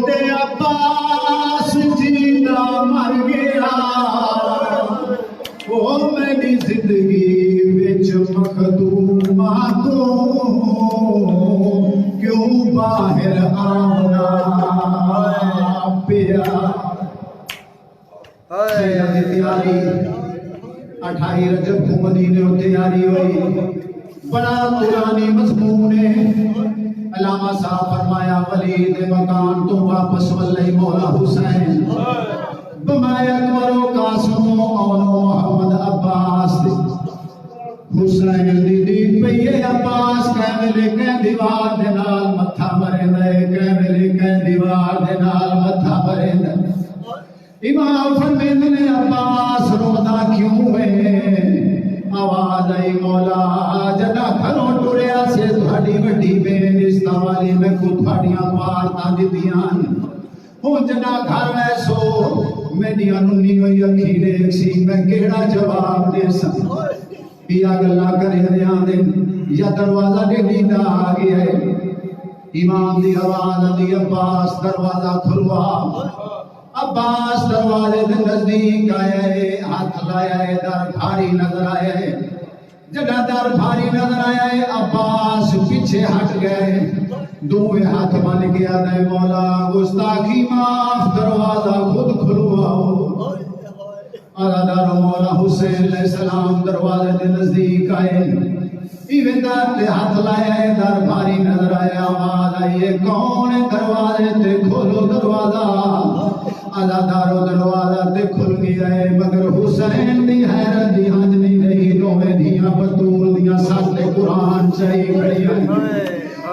تے عباس جیتا مر گیا وہ میری زندگی وچ مخدومہ کو کیوں باہر آنا پیا تیاری 28 رجب کو مدینے میں تیاری ہوئی بڑا قرآنی مضمون ہے علامہ صاحب فرمایا ولید مکان تو واپس ولی مولا حسین بمائے اکبر و قاسم و محمد عباس حسین دی دید پئیے عباس کہنے کہیں دیوار دے نال متھا مرے دے کہیں دیوار دے نال متھا مرے دے امام فرمیندے نے عباس رودا کیوں ہے آواز آئی مولا جدا گھروں ٹریا سے تھاڑی وڈی بے رشتہ والی میں کو تھاڑیاں مارتاں دتیاں ہوں جنا گھر ویسو میری انونی ہوئی اکھی دیکھ سی میں کیڑا جواب دے سا پیا گلا کرے دیاں دے یا دروازہ ڈھیلا آ گیا ہے امام دی آواز دی عباس دروازہ کھلوا عباس دروازے دے نزدیک آیا ہے ہاتھ لایا ہے در بھاری نظر آیا ہے جگہ در بھاری نظر آیا ہے عباس پیچھے ہٹ گئے دوویں ہاتھ بن گیا دے مولا گستاخی معاف دروازہ خود کھلواؤ آدھار مولا حسین علیہ السلام دروازے دے نزدیک آئے ایویں دار تے ہاتھ لائے آئے در بھاری نظر آیا آواز آئیے کون ہے دروازے تے کھولو دروازہ آدھارو دروازہ تے کھل گیا ہے مگر حسین دی حیرت دی ہنج نہیں رہی نوے دیاں بطول دیاں ساتھ قرآن چاہی کھڑی آئی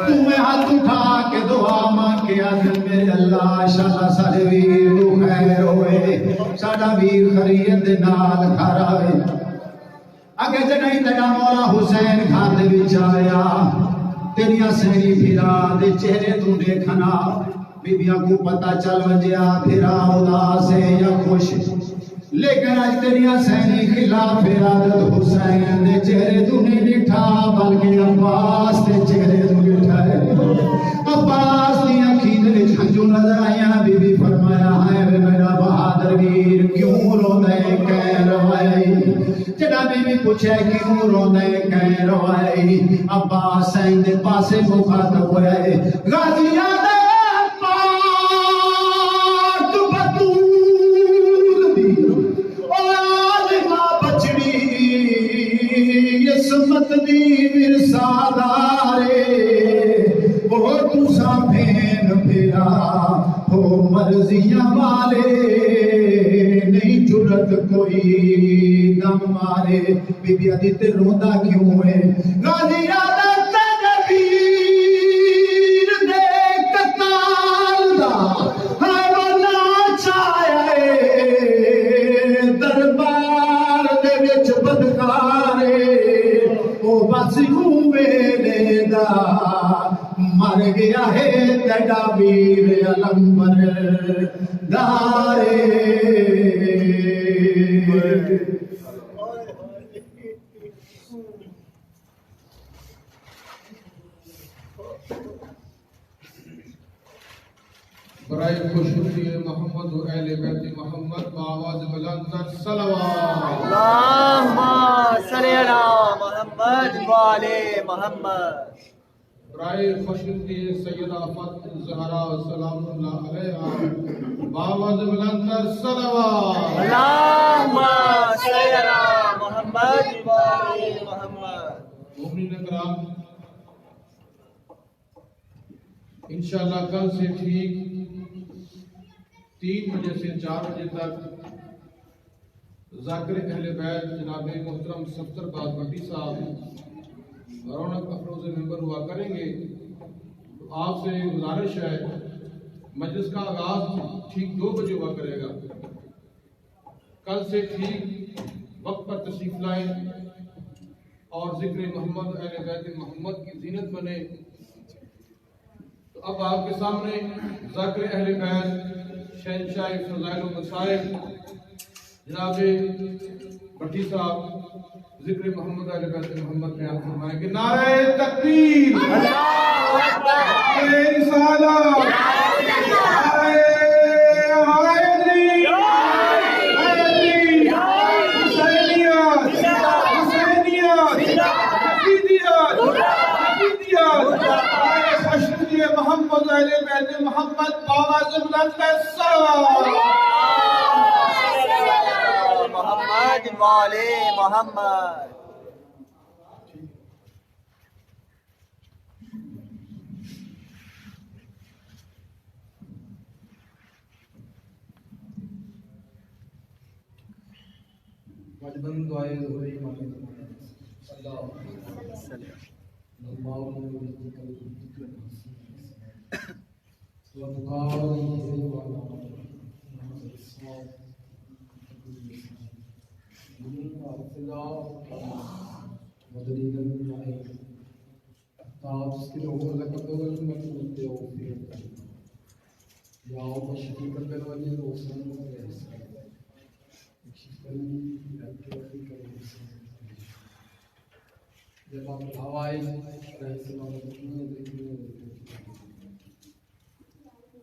تمہیں ہاتھ اٹھا کے دعا مانگ کے آدھر میرے اللہ شاہ سارے ویر تو خیر ہوئے ساڑا ویر خرید نال خراوے اگے جنہی تیرا مولا حسین گھر دے وچ آیا تیریاں سہری پھرا دے چہرے تو دیکھنا بیبیاں کو پتہ چل وجیا پھرا اداس ہے یا خوش لیکن آج تیریاں سہری خلاف عادت حسین دے چہرے تو نہیں ڈٹھا بلکہ عباس دے چہرے تو ڈٹھا ہے عباس دی اکھیں دے وچ ہنجو نظر آیا بی بی فرمایا ہے میرا بہادر ویر کیوں روندے کہہ روائی جڑا بی بی پوچھے کیوں روندے کہہ روائی عباس سین دے پاسے مخاطب ہویا ہے غازیاں دے پاک بطول دی عالمہ بچڑی عصمت دی ورثادارے وہ تساں بھین پھرا ہو مرضیاں والے نہیں جرت کوئی دم مارے بی بی عدیت روندہ کیوں ہے غازی عادت تنویر دے قتال دا حیوانہ چاہے دربار دے وچ بدکارے او بس ویلے دا مر گیا ہے تیڑا ویر علمبر دارے برائے خوشنودی محمد و اہل بیت محمد بآواز بلند صلوات اللہم صلی علی محمد والے محمد برائے خوشنودی سیدہ فاطمہ الزہرا سلام اللہ علیہا بآواز بلند صلوات اللہم صلی علی محمد والے محمد مومنین اکرام انشاءاللہ کل سے ٹھیک 3 بجے سے 4 بجے تک ذاکر اہل بیت جناب محترم صفدر باز بھٹی صاحب رونق افروز ممبر ہوا کریں گے تو آپ سے گزارش ہے مجلس کا آغاز ٹھیک 2 بجے ہوا کرے گا کل سے ٹھیک وقت پر تشریف لائیں اور ذکر محمد اہل بیت محمد کی زینت بنے تو اب آپ کے سامنے ذاکر اہل بیت شہنشاہ فضائل و مسائل جناب بھٹی صاحب ذکر محمد اہل بیت محمد بیان فرمائیں گے نعرہ تکبیر اللہ اکبر نعرہ رسالت نعرہ حیدری حسینیت محمد اہل بیت محمد بآواز بلند صلوات محمد والے محمد مجبن دعائے ظہری مانے اللہ جب آپ حوائج علیہ السلام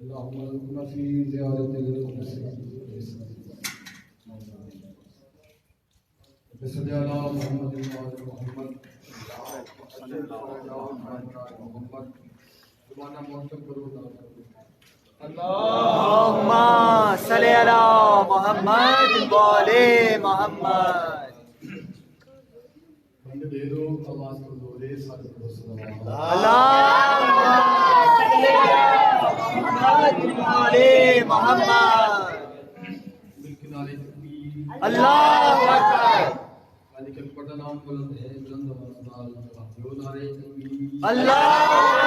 اللهم ارزقنا في زيارة المسلمين بسم على محمد وعلى محمد محمد زمانہ محترم کرو اللهم صل على محمد وعلى محمد بندے دے دو آواز کو دو رے ساتھ کو سلام اللهم صل على محمد وعلى محمد بالکنارے تکبیر اللہ اکبر مالک اکبر نام بلند ہے بلند آواز نال جو نعرے تکبیر اللہ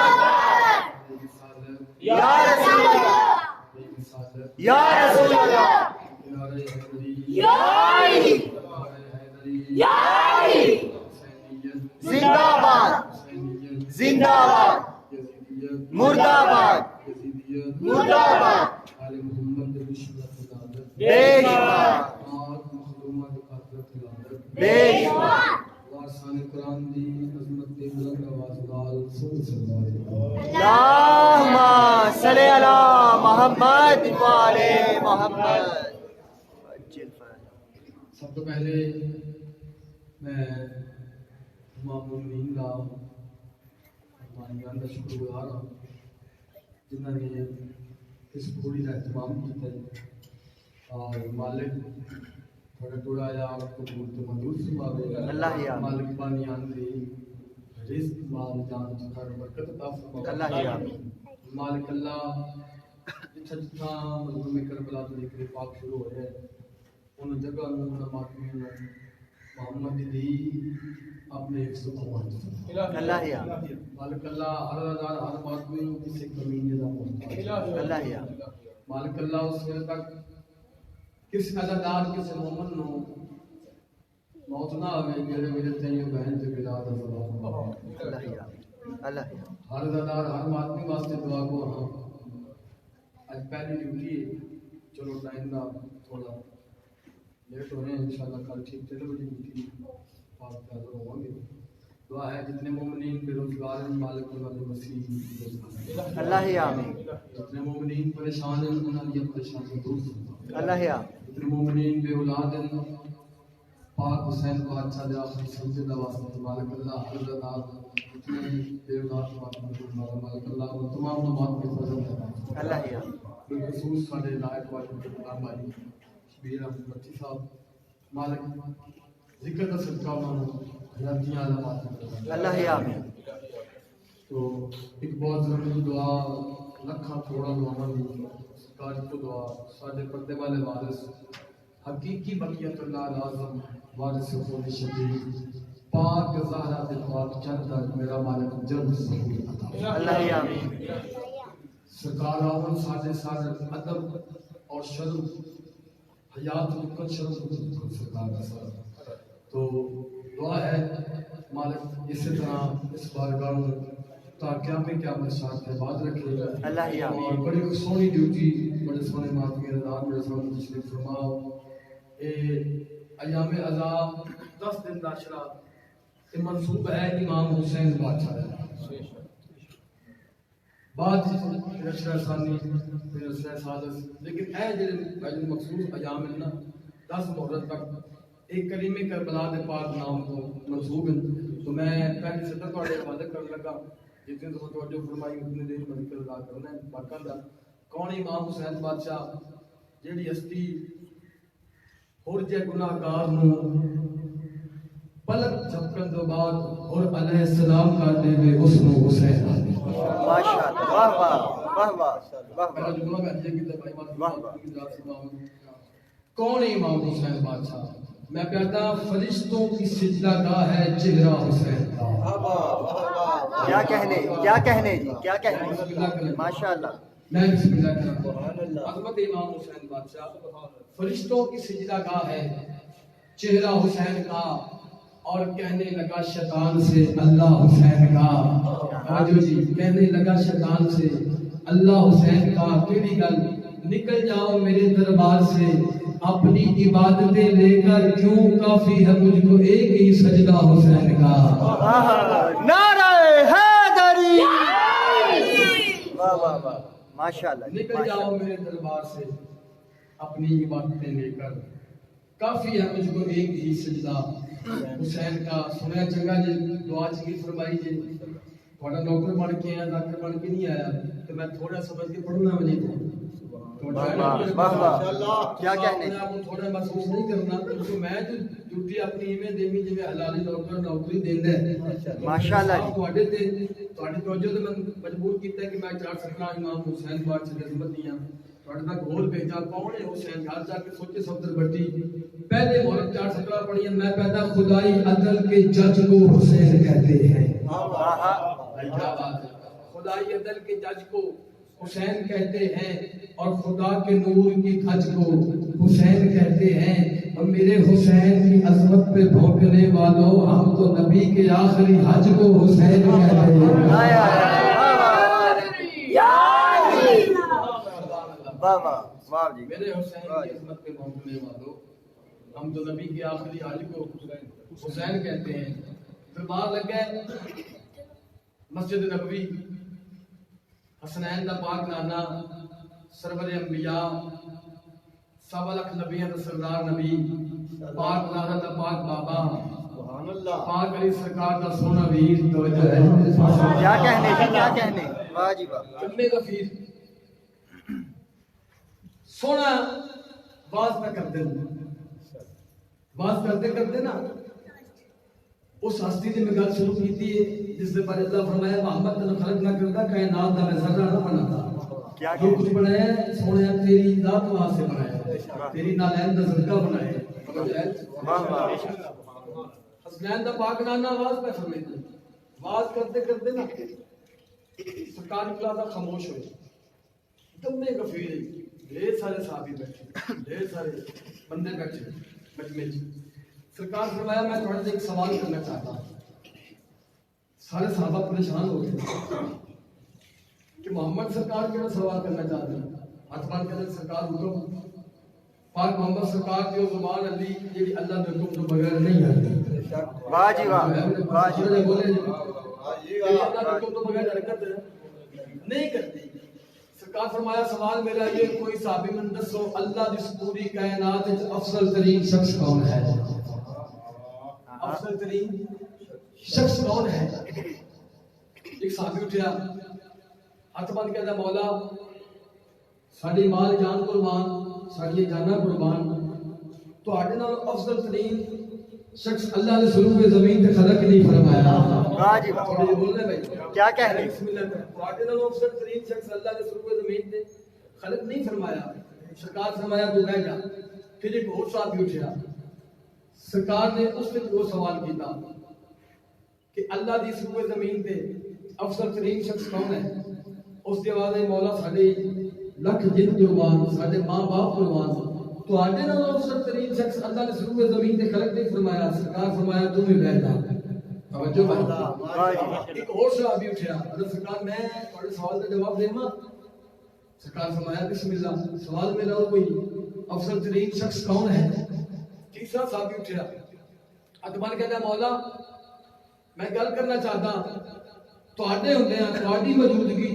اکبر یا رسول اللہ یا رسول اللہ یا علی یا علی زندہ باد زندہ باد مردہ باد مردہ باد بے شمار بے شمار قرآن دی عظمت بلند آواز نال اللہم صلی علی محمد وعلى محمد سب تو پہلے میں تمام مومنین کا کا شکر گزار ہوں جنہوں نے اس پوری کا اہتمام کیا اور مالک تھوڑا تھوڑا یا قبول تو منظور فرماوے اللہ یا مالک بانیان دی رزق مال جان خیر برکت عطا فرماوے اللہ یا مالک اللہ جتھا جتھا مظلوم کربلا تو ذکر پاک شروع ہو ہے ان جگہ نوں ماتمی نوں محمد دی اپنے حفظ و امان اللہ یا مالک اللہ ہر ہزار ہر ماتمی نوں کسی کمی نہیں دا محتاج اللہ یا مالک اللہ اس وقت تک کس عزادار کس مومن نو موت نہ آوے جڑے میرے تیوں بہن تے بلاد اللہ اللہ یا اللہ یا ہر عزادار ہر آدمی واسطے دعا کو ہاں آج پہلی ڈیوٹی ہے چلو ٹائم دا تھوڑا لیٹ ہو رہے ہیں انشاءاللہ کل ٹھیک 3 بجے ڈیوٹی پاک حاضر ہوں گے دعا ہے جتنے مومنین بے روزگار ہیں مالک انہاں دے مسیح اللہ یا آمین جتنے مومنین پریشان ہیں انہاں دی پریشانی دور فرما اللہ یا جتنے مومنین بے اولاد ہیں پاک حسین کو اچھا دے آخری سمجھے دا واسطہ مالک اللہ حضرت جتنے بے اولاد مالک اللہ تمام نمات کے فضل ہے اللہ یا بالخصوص ساڈے لائق والے غلام بھائی شبیر احمد بچی صاحب مالک ذکر کا صدقہ انہوں حیاتیاں علامات اللہ یا آمین تو ایک بہت ضروری دعا لکھاں تھوڑا دعا دی سرکار کو دعا ساڈے پردے والے وارث حقیقی بقیت اللہ اعظم وارث خود شدید پاک زہرا دے پاک چند تک میرا مالک جلد ضرور عطا اللہ یا آمین سرکار آون ساڈے سارے ادب اور شرم حیات لکن شرم سرکار کا سر تو دعا ہے مالک اسی طرح اس بارگاہ میں تاکہ ہمیں کیا مرشاد کے بعد رکھے اللہ یا اور بڑی سونی ڈیوٹی بڑے سونے ماتمی رضا بڑے سونے تشریف فرماؤ اے ایام عذاب 10 دن داشرہ یہ منصوب ہے امام حسین بادشاہ ہے بعد رشرہ ثانی پھر رشرہ سادس لیکن اے جن مخصوص ایام نا 10 محرم تک ایک کریمِ کربلا دے پاک نام کو منصوب ہے تو میں پہلے صدر کو حوالے کرنے لگا جتنے تو توجہ فرمائی اتنے دیر میں ذکر ادا کرنا ہے باقاعدہ کون امام حسین بادشاہ جیڑی ہستی ہور جے گناہگار نو پلک جھپکن تو بعد اور علیہ السلام کا دے دے اس نو حسین ماشاءاللہ واہ واہ واہ واہ واہ پہلا جملہ میں اجے کی بھائی کون ہے امام حسین بادشاہ میں کہتا فرشتوں کی سجدہ گاہ ہے چہرہ حسین کا کیا کہنے جی کیا کہنے ماشاءاللہ میں بسم اللہ کرتا ہوں عظمت امام حسین بادشاہ فرشتوں کی سجدہ گاہ ہے چہرہ حسین کا اور کہنے لگا شیطان سے اللہ حسین کا راجو جی کہنے لگا شیطان سے اللہ حسین کا کیڑی گل نکل جاؤ میرے دربار سے اپنی عبادتیں لے کر کیوں کافی ہے مجھ کو ایک ہی سجدہ حسین کا. نعرہ حیدری. واہ واہ واہ ماشاءاللہ. نکل جاؤ میرے دربار سے اپنی عبادتیں لے کر کافی ہے مجھ کو ایک ہی سجدہ حسین کا. سنیا چنگا جی دعا چنگی فرمائی جی. تھوڑا ڈاکٹر بن کے آیا ڈاکٹر بن کے نہیں آیا تو میں تھوڑا سمجھ کے پڑھنا مجھے کیا کہنے تھوڑا محسوس نہیں کرنا کیونکہ میں جو ڈیوٹی اپنی ایویں دیوی جی حلالی ڈاکٹر نوکری دینا ہے ماشاءاللہ تھوڑے تے تھوڑی توجہ تے میں مجبور کیتا ہے کہ میں 417 امام حسین پاک سے خدمت دیاں تھوڑے تک گول بھیجا کون ہے حسین گھر جا کے سوچے صفدر بٹی پہلے محرم 417 پڑھی میں پیدا خدائی عدل کے جج کو حسین کہتے ہیں. کیا بات ہے. خدائی عدل کے جج کو حسین کہتے ہیں اور خدا کے نور کی دھج کو حسین کہتے ہیں. اور میرے حسین کی عظمت پہ بھونکنے والوں ہم تو نبی کے آخری حج کو حسین کہتے ہیں. واہ واہ واہ جی. میرے حسین کی عظمت پہ بھونکنے والوں ہم تو نبی کے آخری حج کو حسین کہتے ہیں. دربار لگ گئے مسجد نبوی حسنین دا پاک نانا سرور انبیاء 1.25 نبیوں دا سردار نبی پاک نانا دا پاک بابا سبحان اللہ پاک علی سرکار دا سونا ویر توجہ ہے. کیا کہنے جی کیا کہنے. واہ جی واہ. کمے کا پیر سونا باز پہ کرتے باز کرتے کرتے نا اس ہستی نے میں گل شروع کی تھی جس نے پر اللہ فرمایا محمد نے خلق نہ کرتا کائنات دا میں ذرہ نہ بناتا. جو کچھ بنایا سونے تیری ذات واسطے بنایا تیری نالین دا صدقہ بنایا. حسنین دا پاک نانا آواز پہ فرماتے آواز کرتے کرتے نا سرکار پلازا خاموش ہوئے. دمے غفیر ڈھیر سارے صحابی بیٹھے ڈھیر سارے بندے بیٹھے مجمع سرکار فرمایا میں تھوڑا سا ایک سوال کرنا چاہتا ہوں. سارے صحابہ پریشان ہو گئے کہ محمد سرکار کیوں سوال کرنا چاہتے ہیں. ہاتھ بان کر سرکار حکم پاک محمد سرکار کی زبان علی یہ اللہ کے حکم کے بغیر نہیں آتی. واہ جی واہ واہ جی. بولے اللہ کے حکم کے بغیر حرکت نہیں کرتی. سرکار فرمایا سوال میرا یہ کوئی صحابی من دسو اللہ جس پوری کائنات وچ افضل ترین شخص کون ہے. افضل ترین شخص کون ہے. ایک صحابی اٹھیا ہاتھ بن کے کہتا مولا ساڈی مال جان قربان ساڈی جاناں قربان تواڈے نال افضل ترین شخص اللہ نے سلوک زمین تے خلق نہیں فرمایا. واہ جی واہ. تھوڑے بولنے بھائی کیا کہنے. بسم اللہ تواڈے نال افضل ترین شخص اللہ نے سلوک زمین تے خلق نہیں فرمایا. سرکار فرمایا تو بیٹھ جا. پھر ایک اور صحابی اٹھیا سرکار نے اس نے وہ سوال کیتا کہ اللہ دی سلوک زمین تے افضل ترین شخص کون ہے. اس دی آواز ہے مولا ساڈے لکھ جن قربان ساڈے ماں باپ قربان تو آڈے نال افضل ترین شخص اللہ نے سلوک زمین تے خلق نہیں فرمایا. سرکار فرمایا تو بھی بیٹھ جا. توجہ بھائی. ایک اور صحابی اٹھیا حضرت سرکار میں تھوڑے سوال کا جواب دیواں. سرکار فرمایا بسم اللہ سوال میرا کوئی افضل ترین شخص کون ہے. تیسرا صحابی اٹھیا اکبر کہتا مولا میں گل کرنا چاہتا تواڈے ہوندے ہیں تواڈی موجودگی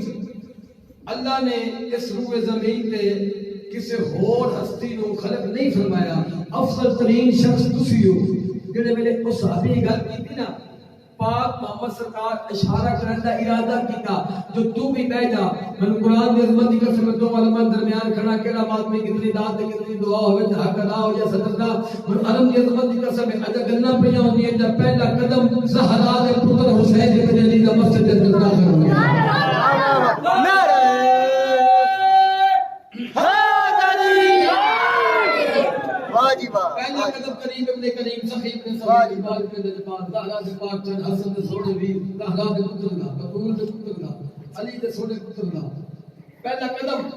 اللہ نے اس روح زمین تے کسی اور ہستی نو خلق نہیں فرمایا. افضل ترین شخص تسی ہو. جڑے ویلے اس صحابی گل کیتی نا پاک محمد سرکار اشارہ کرنے کا ارادہ کیتا جو تو بھی بیٹھ جا. میں قرآن کی عظمت کی قسم دو علماء درمیان کھڑا کیڑا بات میں کتنی داد تے کتنی دعا ہوے تے حق ادا ہو یا صدر دا. میں علم کی عظمت کی قسم اج گلاں پیاں ہوندیاں تے پہلا قدم زہرا دے پتر حسین بن علی دا مسجد دے اندر داخل ہو گیا. نعرہ حیدری. واہ جی واہ. پہلا قدم کریم ابن کریم سخی ابن سخی بال کے دے پاس زہرا دے پاک چن حسن دے سونے ویر زہرا دے پتر دا بطول دے پتر دا علی دے سونے پتر دا پہلا قدم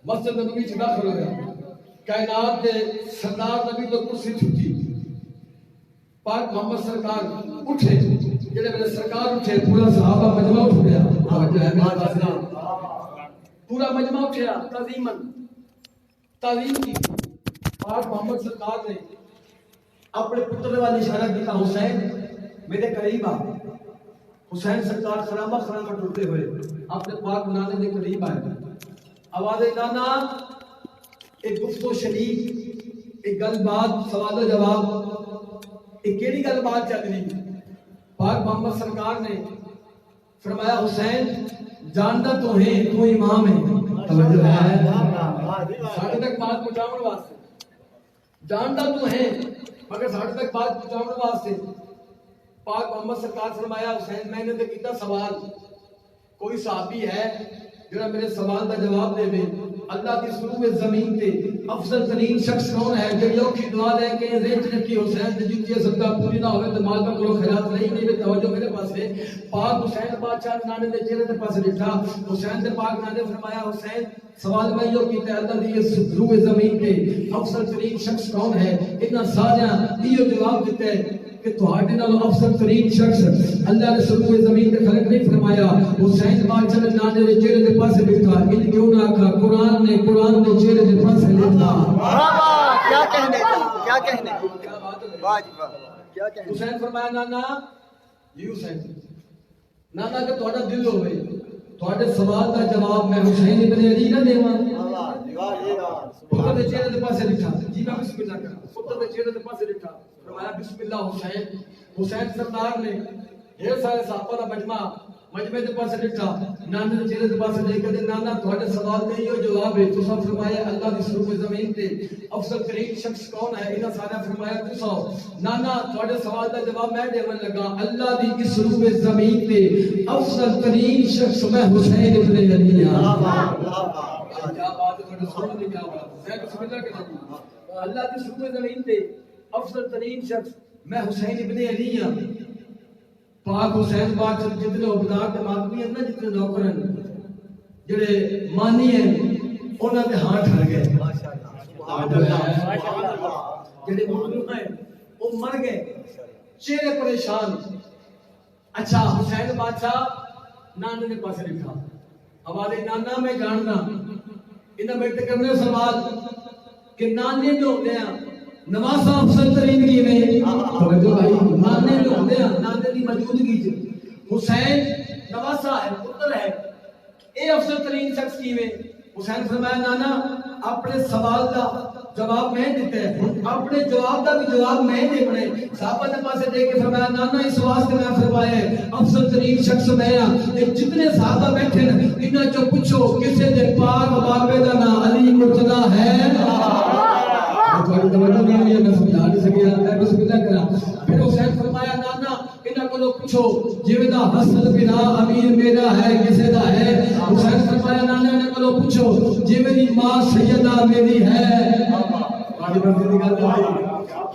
مسجد نبوی چ داخل ہو گیا. کائنات دے سردار نبی تو کرسی چھٹی پاک محمد سرکار اٹھے جڑے ویلے سرکار اٹھے پورا صحابہ مجمع اٹھ گیا. توجہ ہے میرے پاس پورا مجمع اٹھیا تعظیمن تعظیم کی پاک محمد سرکار نے اپنے پتر والی اشارہ کیا حسین میرے قریب آ. حسین سرکار خرامہ خرامہ ٹوٹتے ہوئے اپنے پاک نانے کے قریب آئے. آواز نانا ایک گفت و شنید ایک گل بات سوال و جواب ایک کیڑی گل بات چل رہی. پاک محمد سرکار نے فرمایا حسین جانتا تو ہے تو امام ہے. توجہ ہے ساڑھے تک بات پہنچاؤں واسطے جانتا تو ہے مگر ساڑھے تک بات پہنچاؤں واسطے پاک محمد سرکار فرمایا حسین میں نے تو کیتا سوال کوئی صحابی ہے جڑا میرے سوال کا جواب دے دے. اللہ کی سرو زمین تے افضل ترین شخص کون ہے جڑی اوکھی دعا لے کے رچ رکھی حسین تے جتنی سبدا پوری نہ ہوے تے مال کا کوئی خیرات نہیں نہیں. توجہ میرے پاس ہے. پاک حسین بادشاہ نانے دے چہرے تے پاس ڈٹھا. حسین دے پاک نانے فرمایا حسین سوال میں یہ کیتا ہے اللہ دی سرو زمین تے افضل ترین شخص کون ہے. انہاں سارے یہ جواب دیتا ہے کہ تہاڈے نال افضل ترین شخص اللہ نے سرو زمین تے خلق نہیں فرمایا. حسین بادشاہ دے نانے دے چہرے تے پاس ڈٹھا. ان کیوں نہ کہا قرآن نے قرآن دے چہرے تے پاس ڈٹھا. کیا کہنے کیا کہنے واہ جی واہ کیا کہنے. حسین فرمایا نانا جی حسین نانا کہ تہاڈا دل ہوے تہاڈے سوال دا جواب میں حسین ابن علی نہ دیواں. پتر دے چہرے دے پاسے ڈٹھا. جی میں بسم اللہ کراں. پتر دے چہرے دے پاسے ڈٹھا. فرمایا بسم اللہ حسین. حسین سردار نے ڈھیر سارے صحابہ دا مجمع دے پاسے ڈٹھا. نانے دے چہرے دے پاسے دیکھ کے نانا تہاڈے سوال تے یہ جواب ہے. تساں فرمایا اللہ دی سرو زمین تے افضل ترین شخص کون ہے. انہاں سارے فرمایا تساں. نانا تہاڈے سوال دا جواب میں دیون لگا. اللہ دی اس سرو زمین تے افضل ترین شخص میں حسین ابن علی ہاں. کیا بات ہے تہاڈے سنن دی کیا بات ہے. بسم اللہ کہنا اللہ دی سرو زمین تے افضل ترین شخص میں حسین ابن علی ہاں. پاک حسین پاک جتنے عبدار تے ماتمی ہیں نا جتنے نوکر ہیں جڑے مانی ہیں انہاں دے ہاتھ ٹھر گئے. جڑے مانو ہیں وہ مر گئے چہرے پریشان. اچھا حسین بادشاہ نانے نے پاسے لکھا. ہمارے نانا میں جاننا انہاں بیٹے کرنے سوال کہ نانے جو ہوتے ہیں نواسا افضل ترین کی میں توجہ بھائی نانے جو ہوتے ہیں نانے دی موجودگی چ حسین نواسا ہے پتر ہے اے افضل ترین شخص کی میں. حسین فرمایا نانا اپنے سوال کا جواب میں دیتا ہے اپنے جواب کا بھی جواب میں دے بنے. صحابہ کے پاس دے کے فرمایا نانا اس واسطے میں فرمایا افضل ترین شخص میں ہاں. جتنے صحابہ بیٹھے ہیں انہاں چوں پوچھو کسے دے پاک بابے دا نام علی مرتضی ہے. تھوڑی توجہ نہیں ہوئی میں سمجھا نہیں سکیا. میں بسم اللہ کرا. پھر حسین فرمایا نانا انہاں کو پوچھو جویں دا حسن بنا امیر میرا ہے کسے دا ہے. حسین فرمایا نانا انہاں کو پوچھو جویں دی ماں سیدہ میری ہے. بڑی بڑی دی گل ہے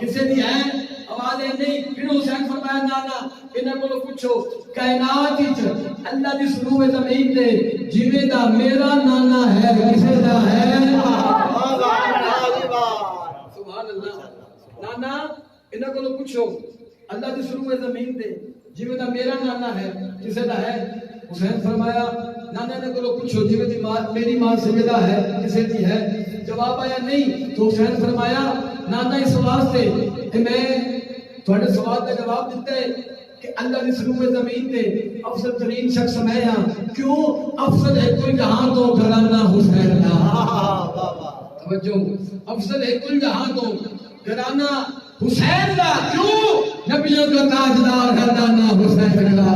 کسے دی ہے آواز نہیں. پھر حسین فرمایا نانا انہاں کو پوچھو کائنات وچ اللہ دی سرو زمین تے جویں دا میرا نانا ہے کسے دا ہے. سبحان اللہ. نانا انہاں کو پوچھو اللہ دی سرو زمین تے جویں دا میرا نانا ہے کسے دا ہے. حسین فرمایا نانا انہاں کو پوچھو جویں دی میری ماں سیدہ ہے کسے دی ہے. جواب آیا نہیں. تو حسین فرمایا نانا اس واسطے کہ میں تھوڑے سوال کا جواب دیتا ہے کہ اللہ دی سرو زمین تے افضل ترین شخص میں ہاں. کیوں افضل ہے کوئی جہاں تو گھرانہ حسین دا. توجہ افضل ہے کل جہاں تو گھرانہ حسین دا. کیوں نبیوں کا تاجدار گھرانہ حسین دا.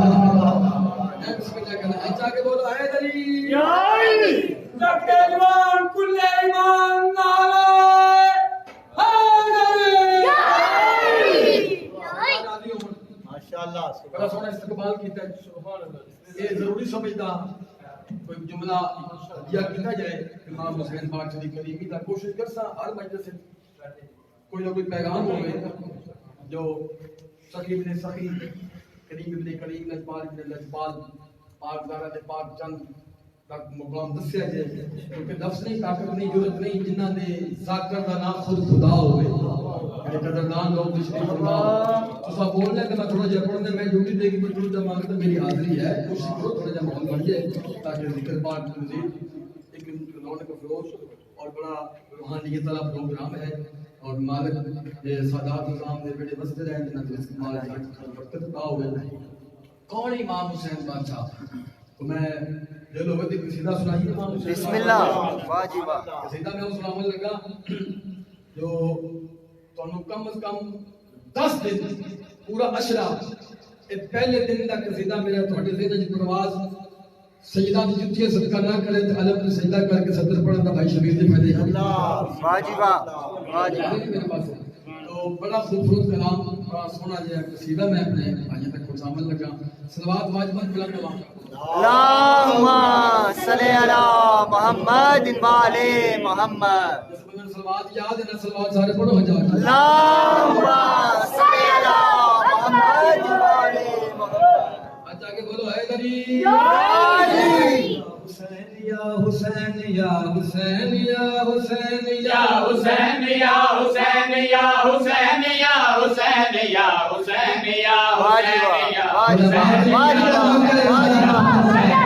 بسم اللہ کرنا اچھا کہ بولو اے علی لکھ ایمان کل ایمان نعرہ ماشاءاللہ بڑا سونا استقبال کیتا ہے. سبحان اللہ. یہ ضروری سمجھدا کوئی جملہ یا کیتا جائے امام حسین پاک دی کریمی دا کوشش کرسا ہر مجلس سے کوئی نہ کوئی پیغام ہوئے جو سخی ابن سخی کریم ابن کریم لجپال ابن لجپال پاک دارا دے پاک چند تک مقام دسیا جائے کیونکہ نفس نہیں طاقت نہیں ضرورت نہیں جنہ دے ذاکر دا نام خود خدا ہوئے کہ قدردان لوگ تشریف فرما. تو سب بول رہے کہ میں تھوڑا جہا پڑھنے میں ڈیوٹی دے گی کوئی ضرورت مانگتا میری حاضری ہے کوشش کرو تھوڑا جہا محل بڑھیے تاکہ ذکر پاک مزید ایک رونق افروز اور بڑا روحانیت والا پروگرام ہے اور مالک سادات نظام دے بیٹے بستے رہے جنہ کے استعمال برکت عطا ہوئے. کون امام حسین بادشاہ تو میں دل ہوئے تھی قصیدہ سنائیے امام حسین بسم اللہ واجب قصیدہ میں سنانے لگا جو تانوں کم از کم 10 دن پورا عشرہ پہلے دن کا قصیدہ میرا تھوڑے ذہن وچ پرواز سجدہ دی جتیاں صدقہ نہ کرے تے علم تے سجدہ کر کے صدر پڑھن دا بھائی شبیر دے پہلے اللہ واجب واجب. میرے پاس تو بڑا خوبصورت کلام بڑا سونا جہا قصیدہ میں اپنے بھائیوں تک پہنچاون لگا. صلوات واجبات بلند کلام اللہم صلی علی محمد وعلی محمد. جس بندے صلوات یاد ہے نا صلوات سارے پڑھو جا کے اللہم صلی علی محمد وعلی محمد. اچھا کہ بولو حیدری علی حسین یا حسین یا حسین یا حسین یا حسین یا حسین یا حسین یا حسین یا حسین یا حسین یا واجب واجب حسین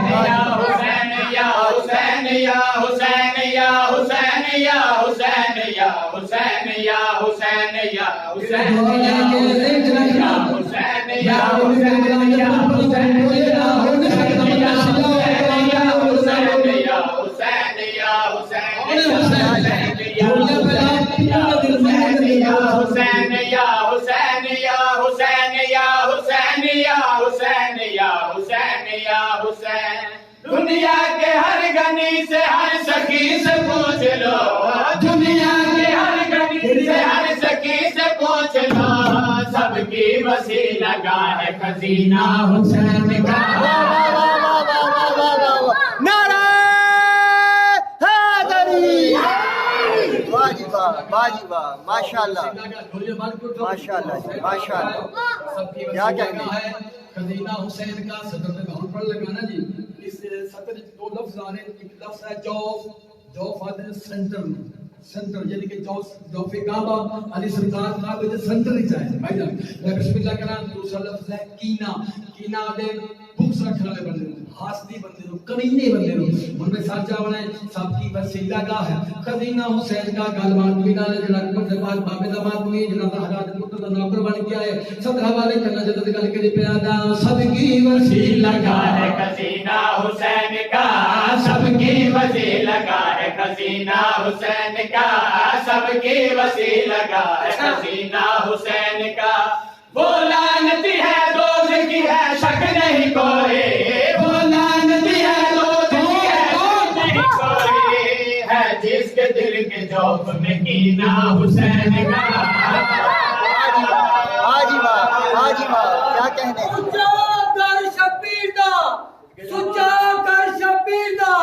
یا حسین یا حسین یا حسین یا حسین یا حسین یا حسین یا حسین یا حسین یا حسین یا دنیا کے ہر غنی سے ہر سخی سے پوچھ لو دنیا کے ہر غنی سے ہر سخی سے پوچھ لو سب کی وسیلہ گاہ ہے خزینہ حسین کا نعرہ حیدری واجب واجب ماشاءاللہ ماشاءاللہ جی ماشاءاللہ. کیا کہنا ہے خزینہ حسین کا صدر میں بہت پڑھ لگا نا جی. اس سطر دو لفظ آ رہے ہیں. ایک لفظ ہے جوف آتے ہیں سنٹر یعنی کہ جوف کعبہ علی سرکار کعبے دے سنٹر ہی چاہے بھائی جان. میں بسم اللہ کہنا. دوسرا لفظ ہے کینا دے بکس رکھنے والے بندے ہاستی بندے نو کمینے بندے نو ان میں سچا بنا سب کی وسیلہ گاہ ہے خزینہ حسین کا گلبات بنا نے جڑا کے بعد بابے دا بات ہوئی جڑا حضرت مقتدی دا نوکر بن گیا ہے. صدر حوالے کرنا جدت گل کے پیادا سب کی وسیلہ گاہ ہے خزینہ حسین کا سب کی وسیلہ گاہ ہے خزینہ حسین کا سب کی وسیلہ گاہ ہے خزینہ حسین کا. وہ لعنتی ہے دوزخ کی ہے شک نہیں کوئی وہ لعنتی ہے دوزخ کی ہے شک نہیں کوئی ہے جس کے دل کے جوف میں کینہ حسین کا. واجب واجب کیا کہنے سچا کر شبیر دا سچا کر شبیر دا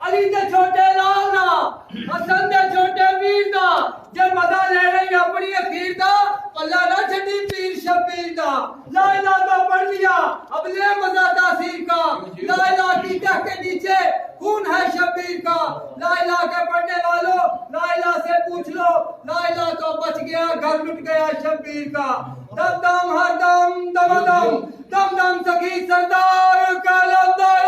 علی دے چھوٹے لال دا حسن دے چھوٹے ویر دا جے مزہ لے رہی اپنی اخیر دا اللہ نہ چھڈی پیر شبیر دا. لا الہ دا پڑھ لیا اب لے مزہ تاثیر کا. لا الہ کی تہ کے نیچے خون ہے شبیر کا. لا الہ کے پڑھنے والوں لا الہ سے پوچھ لو لا الہ تو بچ گیا گھر لٹ گیا شبیر کا. دم دم ہر دم دم دم دم دم سخی سردار کلندر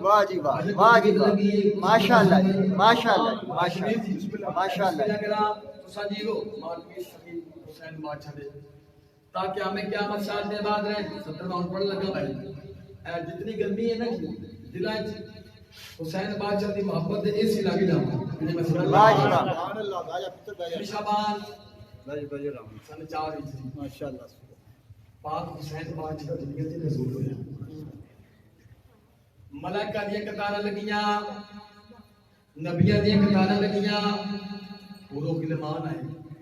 واجب واجب ماشاءاللہ جی ماشاءاللہ ماشاءاللہ ماشاءاللہ. تاکہ ہمیں قیامت شاد دے بعد رہے. ستر میں پڑھ لگا بھائی جتنی گرمی ہے نا دل حسین بادشاہ دی محبت دے اے سی لگ جانا. واجب شعبان سن 4 ہجری ماشاءاللہ پاک حسین بادشاہ دنیا تے نزول ہویا. ملائکہ دی قطاراں لگیاں نبیاں دی قطاراں لگیاں پورو کلمان آئے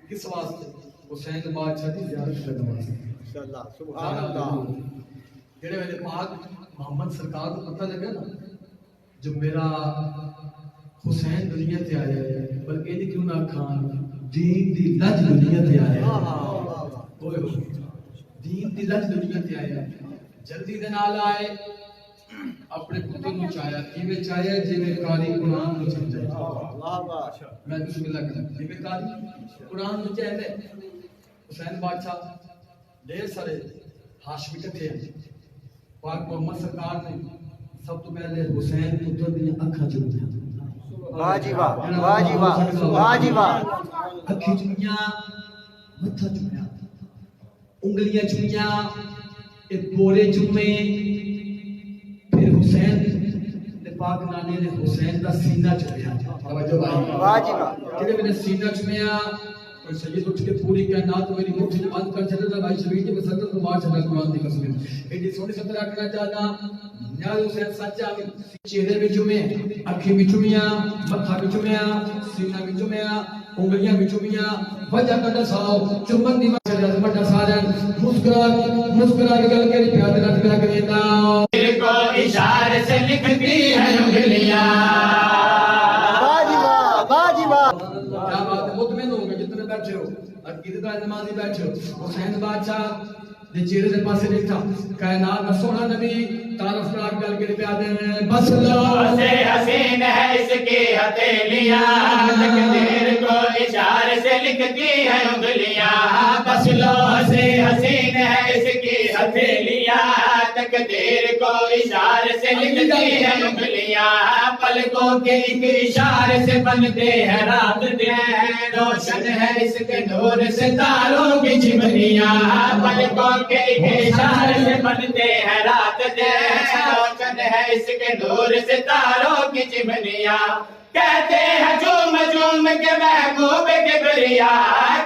کس واسطے حسین بادشاہ دی زیارت کرنے واسطے. ماشاءاللہ سبحان اللہ. جڑے ویلے پاک محمد سرکار کو پتہ لگا نا جو میرا حسین دنیا تے آیا ہے بلکہ یہ کیوں نہ کھان دین دی لج دنیا تے آیا ہے. دین دی لج دنیا تے آیا جلدی دے نال آئے اپنے پتر نو چاہیا کیویں چاہیا جویں قاری قرآن نو سمجھایا. میں بسم اللہ کرتا ہوں قرآن قرآن میں چاہتے حسین بادشاہ ڈھیر سارے ہاشمی کٹھے ہیں پاک محمد سرکار نے سب تو پہلے حسین پتر دی اکھاں چومیاں واہ جی واہ واہ جی واہ واہ جی واہ اکھی چومیاں متھا چومیا انگلیاں چومیاں اے بورے چومے پھر حسین نے پاک نانے نے حسین دا سینہ چومیا توجہ بھائی واہ جی واہ جڑے میں نے سینہ چومیا اور سید اٹھ کے پوری کائنات میری مٹھی میں بند کر چھڑا بھائی شبیر کی مسرت کو مار چھڑا قرآن دی قسم ایڈی سونی سترہ کرنا چاہتا نیاز حسین سچا چہرے میں چومے اکھی میں چومیا متھا میں چومیا سینہ میں چومیا انگلیاں میں چومیا وجہ کا دساؤ چمن دی مسجد بڑا سارا مسکرا کے گل کری پیار رات میرا کریتا دل کو اشارے سے لکھتی ہے انگلیاں واہ جی واہ واہ جی واہ کیا بات ہے مطمئن ہو گئے جتنے بیٹھے ہو عقیدت نمازی بیٹھے ہو حسین بادشاہ دے چہرے دے پاسے دیکھا کائنات کا سونا نبی تعارف کرا کے گل کے پیادے ہیں بس اللہ سے حسین ہے اس کی ہتھیلیاں تقدیر کو اشارے سے لکھتی ہے انگلیاں بس لو سے حسین ہے اس کی ہتھیلیاں تقدیر کو اشارے سے لکھتی ہے انگلیاں پلکوں کے ایک اشارے سے بنتے ہیں رات دن روشن ہے اس کے نور سے تاروں کی چمنیاں پلکوں کے ایک اشارے سے بنتے ہیں رات دن روشن ہے اس کے نور سے تاروں کی چمنیاں کہتے ہیں جھوم جھوم کے محبوب کبریا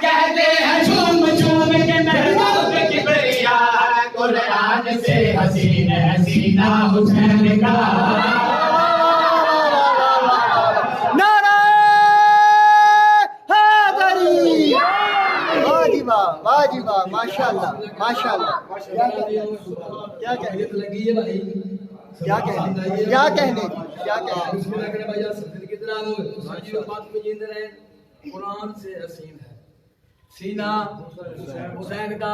کہتے ہیں جھوم جھوم کے محبوب کبریا قرآن سے حسین حسینہ حسین کا نعرہ حیدری واہ جی واہ واہ جی واہ ماشاءاللہ ماشاءاللہ کیا کہنے لگی ہے بھائی کیا کہنے کیا کہنے کیا کہنے بسم اللہ کرے بھائی سب کی طرح ہو سچی بات کو جیند رہے قرآن سے حسین ہے سینہ حسین کا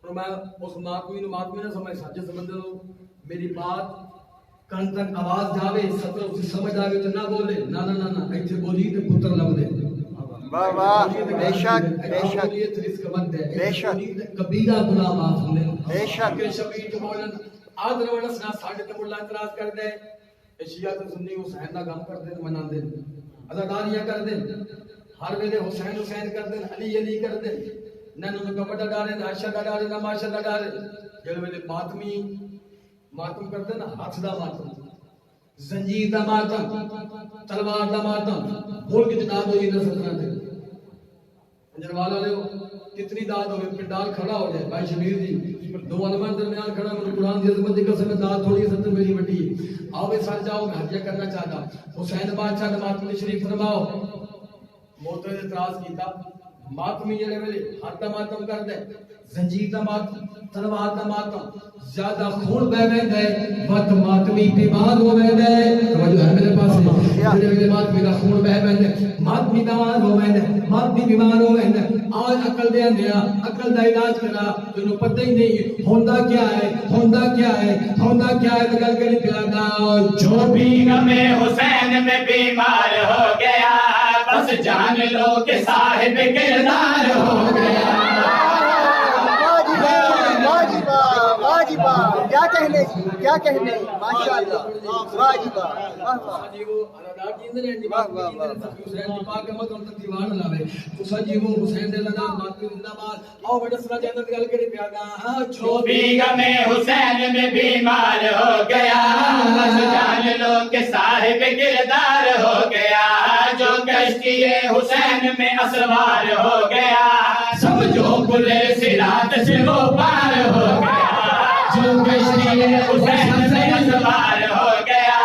اور میں اس ماتمی نہ سمجھ ساتھ سمجھ لو میری بات کن تک آواز جاوے سطر اسے سمجھ آگے تو نہ بولے نہ نہ نہ نہ ایتھے بولی تے پتر لگ دے واہ واہ بے شک بے شک بے شک کبیرہ گناہ معاف ہونے بے شک کہ شبیر جو بولن آدھر ونس نہ ساڑھے تے ملا اعتراض کر دے شیعہ تے سنی حسین دا غم کر دے منا دے عزاداریاں کر دے ہر ویلے حسین حسین کر دے علی علی کر دے نہ نہ کپڑا ڈالے عائشہ دا ڈالے نہ ماشا دا ڈالے جڑے ویلے ماتمی ماتم کرتے نا ہاتھ دا ماتم زنجیر دا ماتم تلوار دا ماتم بول کی داد ہوئی نہ سکنا تھے انجر والا لے کتنی داد ہوئے پنڈال کھڑا ہو جائے بھائی شبیر جی دو علماء درمیان کھڑا میں قرآن دی عظمت دی قسم داد تھوڑی ستر میری بٹی آوے سر جاؤ میں حجیہ کرنا چاہتا حسین بادشاہ نے ماتم شریف فرماؤ موتو نے اعتراض کیتا ماتمی جڑے ویلے ہاتھ دا ماتم کر دے زنجیر دا ماتم تلوار دا ماتم زیادہ خون بہ ویندا ہے وقت ماتمی بیمار ہو ویندا ہے توجہ ہے میرے پاس جڑے ویلے ماتمی دا خون بہ ویندا ہے ماتمی بیمار ہو ویندا ہے ماتمی بیمار ہو ویندا ہے آج عقل دے اندیا عقل دا علاج کرا تینوں پتہ ہی نہیں ہوندا کیا ہے ہوندا کیا ہے ہوندا کیا ہے گل کری پیادا جو بھی غم حسین میں بیمار ہو گیا بس جان لو کہ صاحب کردار ہو گیا کیا کہنے کیا کہنے ماشاءاللہ واہ جی واہ واہ واہ جی وہ ادا کیندے نے واہ واہ واہ حسین دی پاک احمد ان دیوان لاوے تو سجی وہ حسین دے لگا ماتمی زندہ باد او بڑا سرا جنت گل کری پیادا جو بھی غم حسین میں بیمار ہو گیا بس جان لو کہ صاحب کردار ہو گیا جو کشتی حسین میں اسوار ہو گیا سمجھو پل صراط سے وہ پار ہو گیا جو کشتی حسین سے اسوار ہو گیا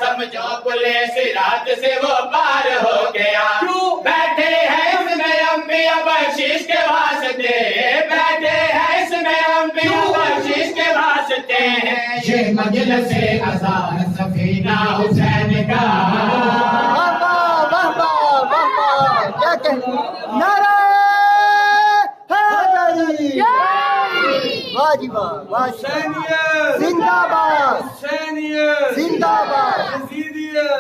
سمجھو پل صراط سے وہ پار ہو گیا بیٹھے ہیں اس میں انبیاء بخشش کے واسطے بیٹھے ہیں اس میں انبیاء بخشش کے واسطے یہ مجلس عزا سفینہ حسین کا کیا کہنے نعرہ حیدری واہ جی واہ واہ حسینیت زندہ باد حسینیت زندہ باد یزیدیت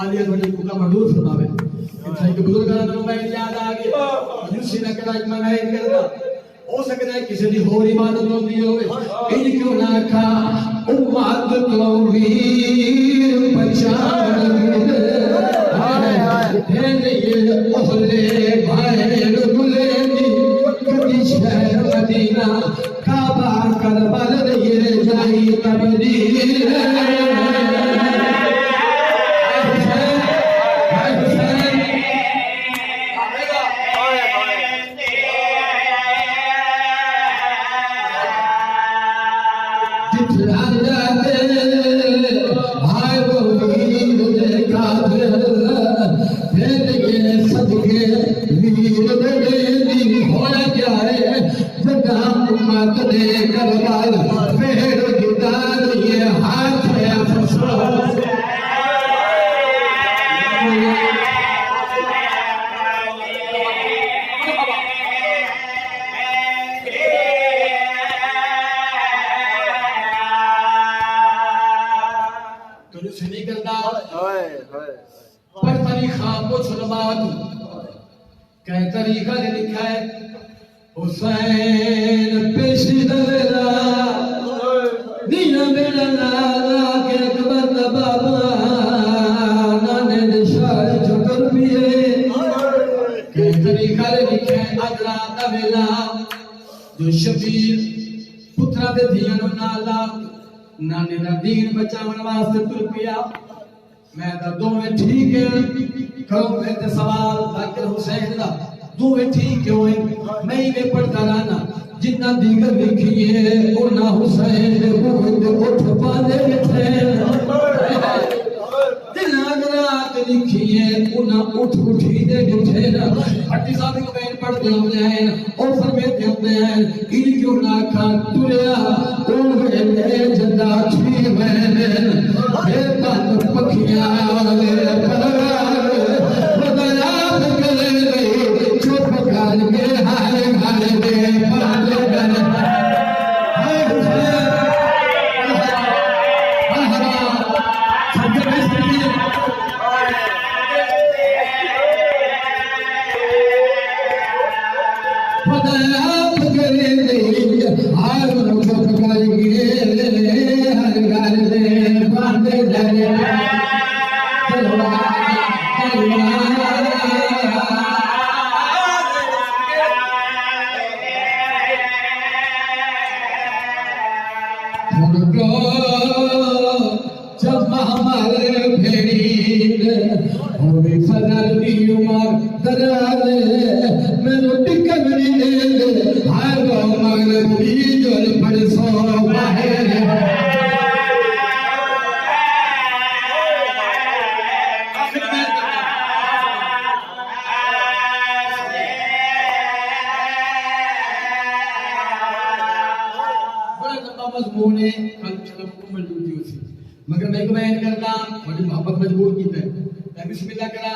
آلیہ بڑی کو کا مدور سناوے انسان کے بزرگان کو میں یاد آ گیا یوسی نہ کرا کہ میں نہیں کرنا ہو سکتا ہے کسی دی اور عبادت ہوندی ہوے ان کیوں نہ کھا امت تو ویر پہچان ہے یہ اہل بھائی گلے کبھی شہر مدینہ کعبہ کربلا یہ جائی تبدیل پر طریقہ پوچھ بات کہ طریقہ نے لکھا ہے حسین پیشی دلا دینا میرا لالا کے اکبر بابا نانے نشار چھوٹر پیے کہ طریقہ نے لکھا ہے ادرا دویلا جو شبیر پترہ دے دھیانو نالا نانے نا دین بچاون واسطے تر پیا میں دو میں ٹھیک ہے کرو میں تے سوال ذاکر حسین دا دو میں ٹھیک کیوں ہے میں ہی میں پڑھتا رہنا جتنا دیگر لکھیے اونا حسین دے بہت اٹھ پانے تھے جتنا گرات لکھیے اونا اٹھ اٹھی دے گھٹے نا ہٹی صاحب کو بین پڑھ دے ہوتے ہیں اور فرمیتے ہوتے ہیں ان کیوں نہ کھا تریا اون گئے جندہ چھوئی میں اے بات پکھیاں لے پرار بدیاب گلے لے چوپ کر کے ہائے ہائے دے پاندے گر ہائے حسین مرحبا سب کے بیس کریے بدیاب گلے لے ہائے چوپ کر کے ہائے گھر دے پاندے گر جب ہمارے بھیڑ ہوئی فضل کی عمر درال میں نے ٹکڑی دے ہائے وہ مغرب کی جو پڑ سو باہر مضمون ہے کل چلو مکمل ڈیوٹی ہوئی مگر میں کو بیان کرنا بڑی محبت مجبور کی ہے میں بسم اللہ کرا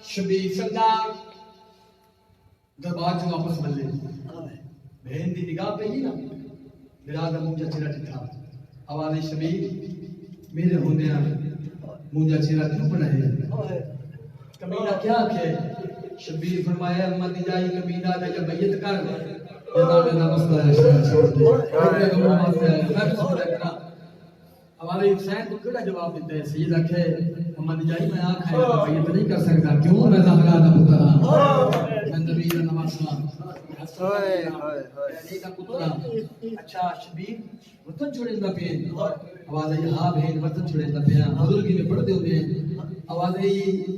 شبیر سردار دربار سے واپس مل لے بہن دی نگاہ پہ ہی نا میرا دا مونجا چیرا ٹھا حوالے شبیر میرے ہونے مونجا چیرا کیوں پڑا ہے کمینہ کیا کہ شبیر فرمایا امت جائی کمینہ دا جب بیعت کر جناب نمستہ ہے چھوڑ دے اپنے کو نمستہ ہے میں بسم اللہ کرا ہمارے حسین کو کڑا جواب دیتا ہے سیدہ کہ محمد جائی میں آنکھ ہے بیعت نہیں کر سکتا کیوں میں زہرا نہ پترا ہوئے ہوئے ہوئے علی کا پترا اچھا شبیر وطن چھوڑے نہ پہ آواز ہے ہاں بہن وطن چھوڑے نہ پہ بزرگی میں پڑھ دے ہوئے ہیں آواز ہے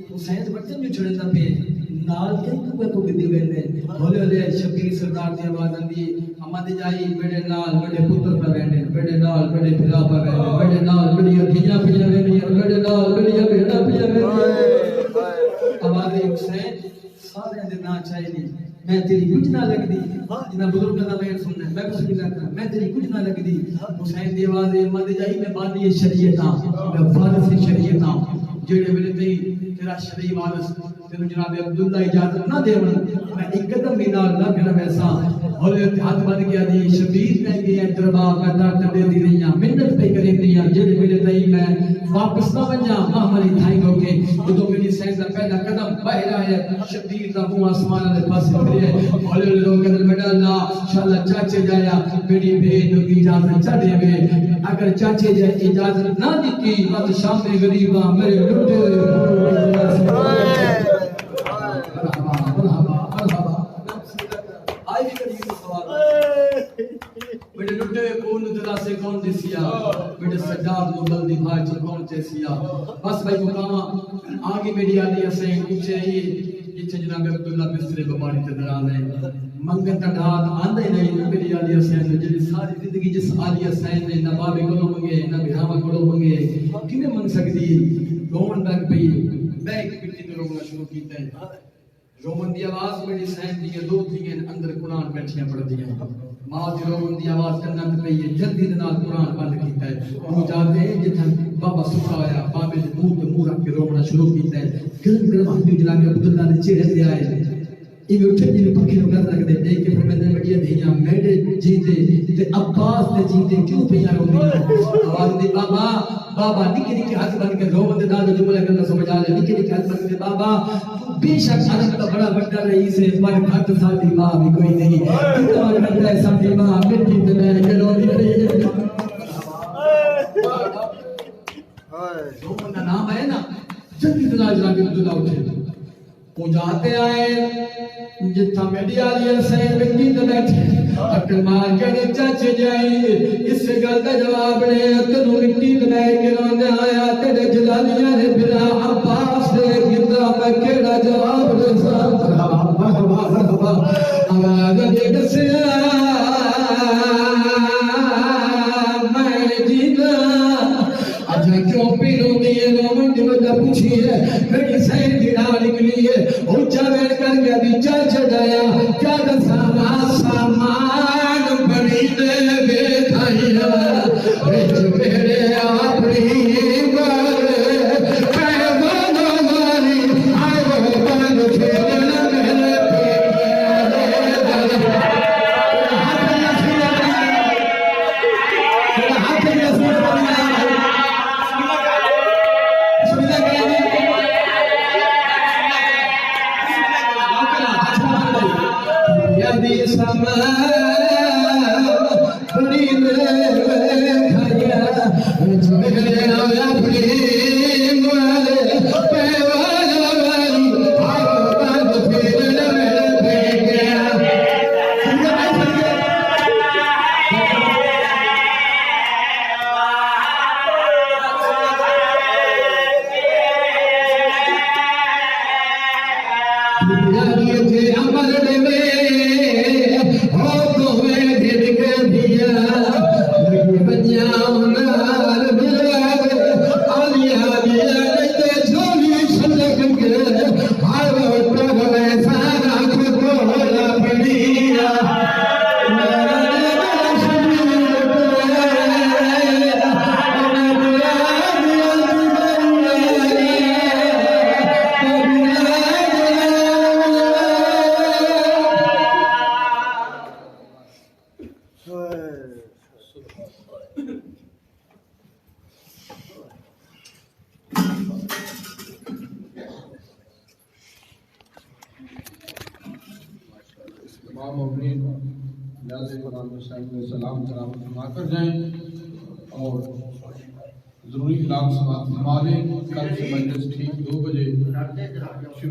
حسین وطن جو چھوڑے نہ پہ نال کہیں کو گدی گئے بولے ہولے شبیر سردار دی آواز آندی ہمادے جائی بڑے نال بڑے پتر پر رہنے بڑے نال بڑے پھلا پر رہنے بڑے نال بڑی دھیاں پھیا رہنی بڑے نال بڑی بہنا پھیا رہنی آواز ہے حسین سارے دے نا چاہیے میں تیری کچھ نہ لگ دی جنا بزرگ کا بیان سننا میں بسم اللہ کرا میں تیری کچھ نہ لگ دی حسین دی آواز ہے مد جائی میں باندھی شریعتاں میں وارث شریعتاں جڑے ویلے تے تیرا شرعی وارث تینو جناب عبداللہ اجازت نہ دیون میں ایک قدم بھی نہ لگنا ویسا ہولے ہاتھ بن گیا دی شبیر کہہ گیا دربار کردا ٹڈے دی رہیاں منت پہ کرے دیاں جڑے ویلے تے میں واپس نہ ونجا مہمری تھائی ہو کے جدوں میری سینس دا پہلا قدم باہر آیا شبیر دا منہ آسمان دے پاسے پھرے ہولے لوگ کہندے بیٹا اللہ انشاءاللہ چاچے جایا میری بہن کی اجازت چڑھے وے اگر چاچے جے اجازت نہ دتی مت شام دے غریباں میرے لٹے بیٹے لٹے کون دلا سے کون دسیا بیٹے سجاد مغل دی بھائی چ کون چسیا بس بھائی مقام آگے میری علی حسین پوچھے ہی پیچھے جناب عبداللہ بسترے بیماری تے دران ہے منگن تا ڈھات آندے نہیں میری علی حسین نے جڑی ساری زندگی جس علی حسین نے نہ بابے کولوں منگے نہ بھراواں کولوں منگے کیویں منگ سکدی رون لگ پئی بیک پٹی تے رونا شروع کیتا ہے رومن دی آواز میری سین دی دو تھیاں اندر قرآن بیٹھیاں پڑھ دیاں ماں دی رومن دی آواز کنن پئی ہے جلدی نال قرآن بند کیتا ہے وہ جاتے ہیں جتھن بابا سکھا ہویا بابے دے منہ تے منہ رکھ کے رونا شروع کیتا ہے گرم گرم ہاتھ جناب عبداللہ دے چہرے تے آئے یہ اٹھے جی پکھی نو کر رکھ دے دیکھ کے فرمایا نے بڑی دھیاں میرے جیتے تے عباس دے جیتے کیوں پیاں روندی آواز دی بابا بابا نکے نکے ہاتھ بن کے رومن دے نال جملہ کرنا سمجھ آ لے نکے نکے ہاتھ بن کے بابا بے شک عرب کا بڑا بڑا رئیس ہے پر گھٹ ساڈی ماں بھی کوئی نہیں کتنا گھٹ ہے ساڈی ماں مٹی تے میں کے روندی رہی ہے رومن دا نام ہے نا جلدی دلا جناب عبداللہ اٹھے وہ جاتے آئے جتھا میری علی حسین بنگی تے بیٹھے اکل مار کے چاچے جائی اس گل دا جواب نے تنو مٹی تے میں کے روندے آیا تیرے جلالیاں نے بلا عباس دے کتا میں کیڑا جواب دے سا مرحبا آواز دے دسیا میں جینا اجا کیوں پیرو دی رومن دی وجہ پوچھی ہے میری سین دی نال نکلی ہے اونچا ویڑ کر کے دی چل چڑھایا کیا دساں سامان بڑی دے بیٹھایا وچ میرے اپنی تمام مؤمنین نیاز قرآن حسین میں سلام سلام فرما کر جائیں اور ضروری کلام سماعت فرما لیں کل سے مجلس ٹھیک 2 بجے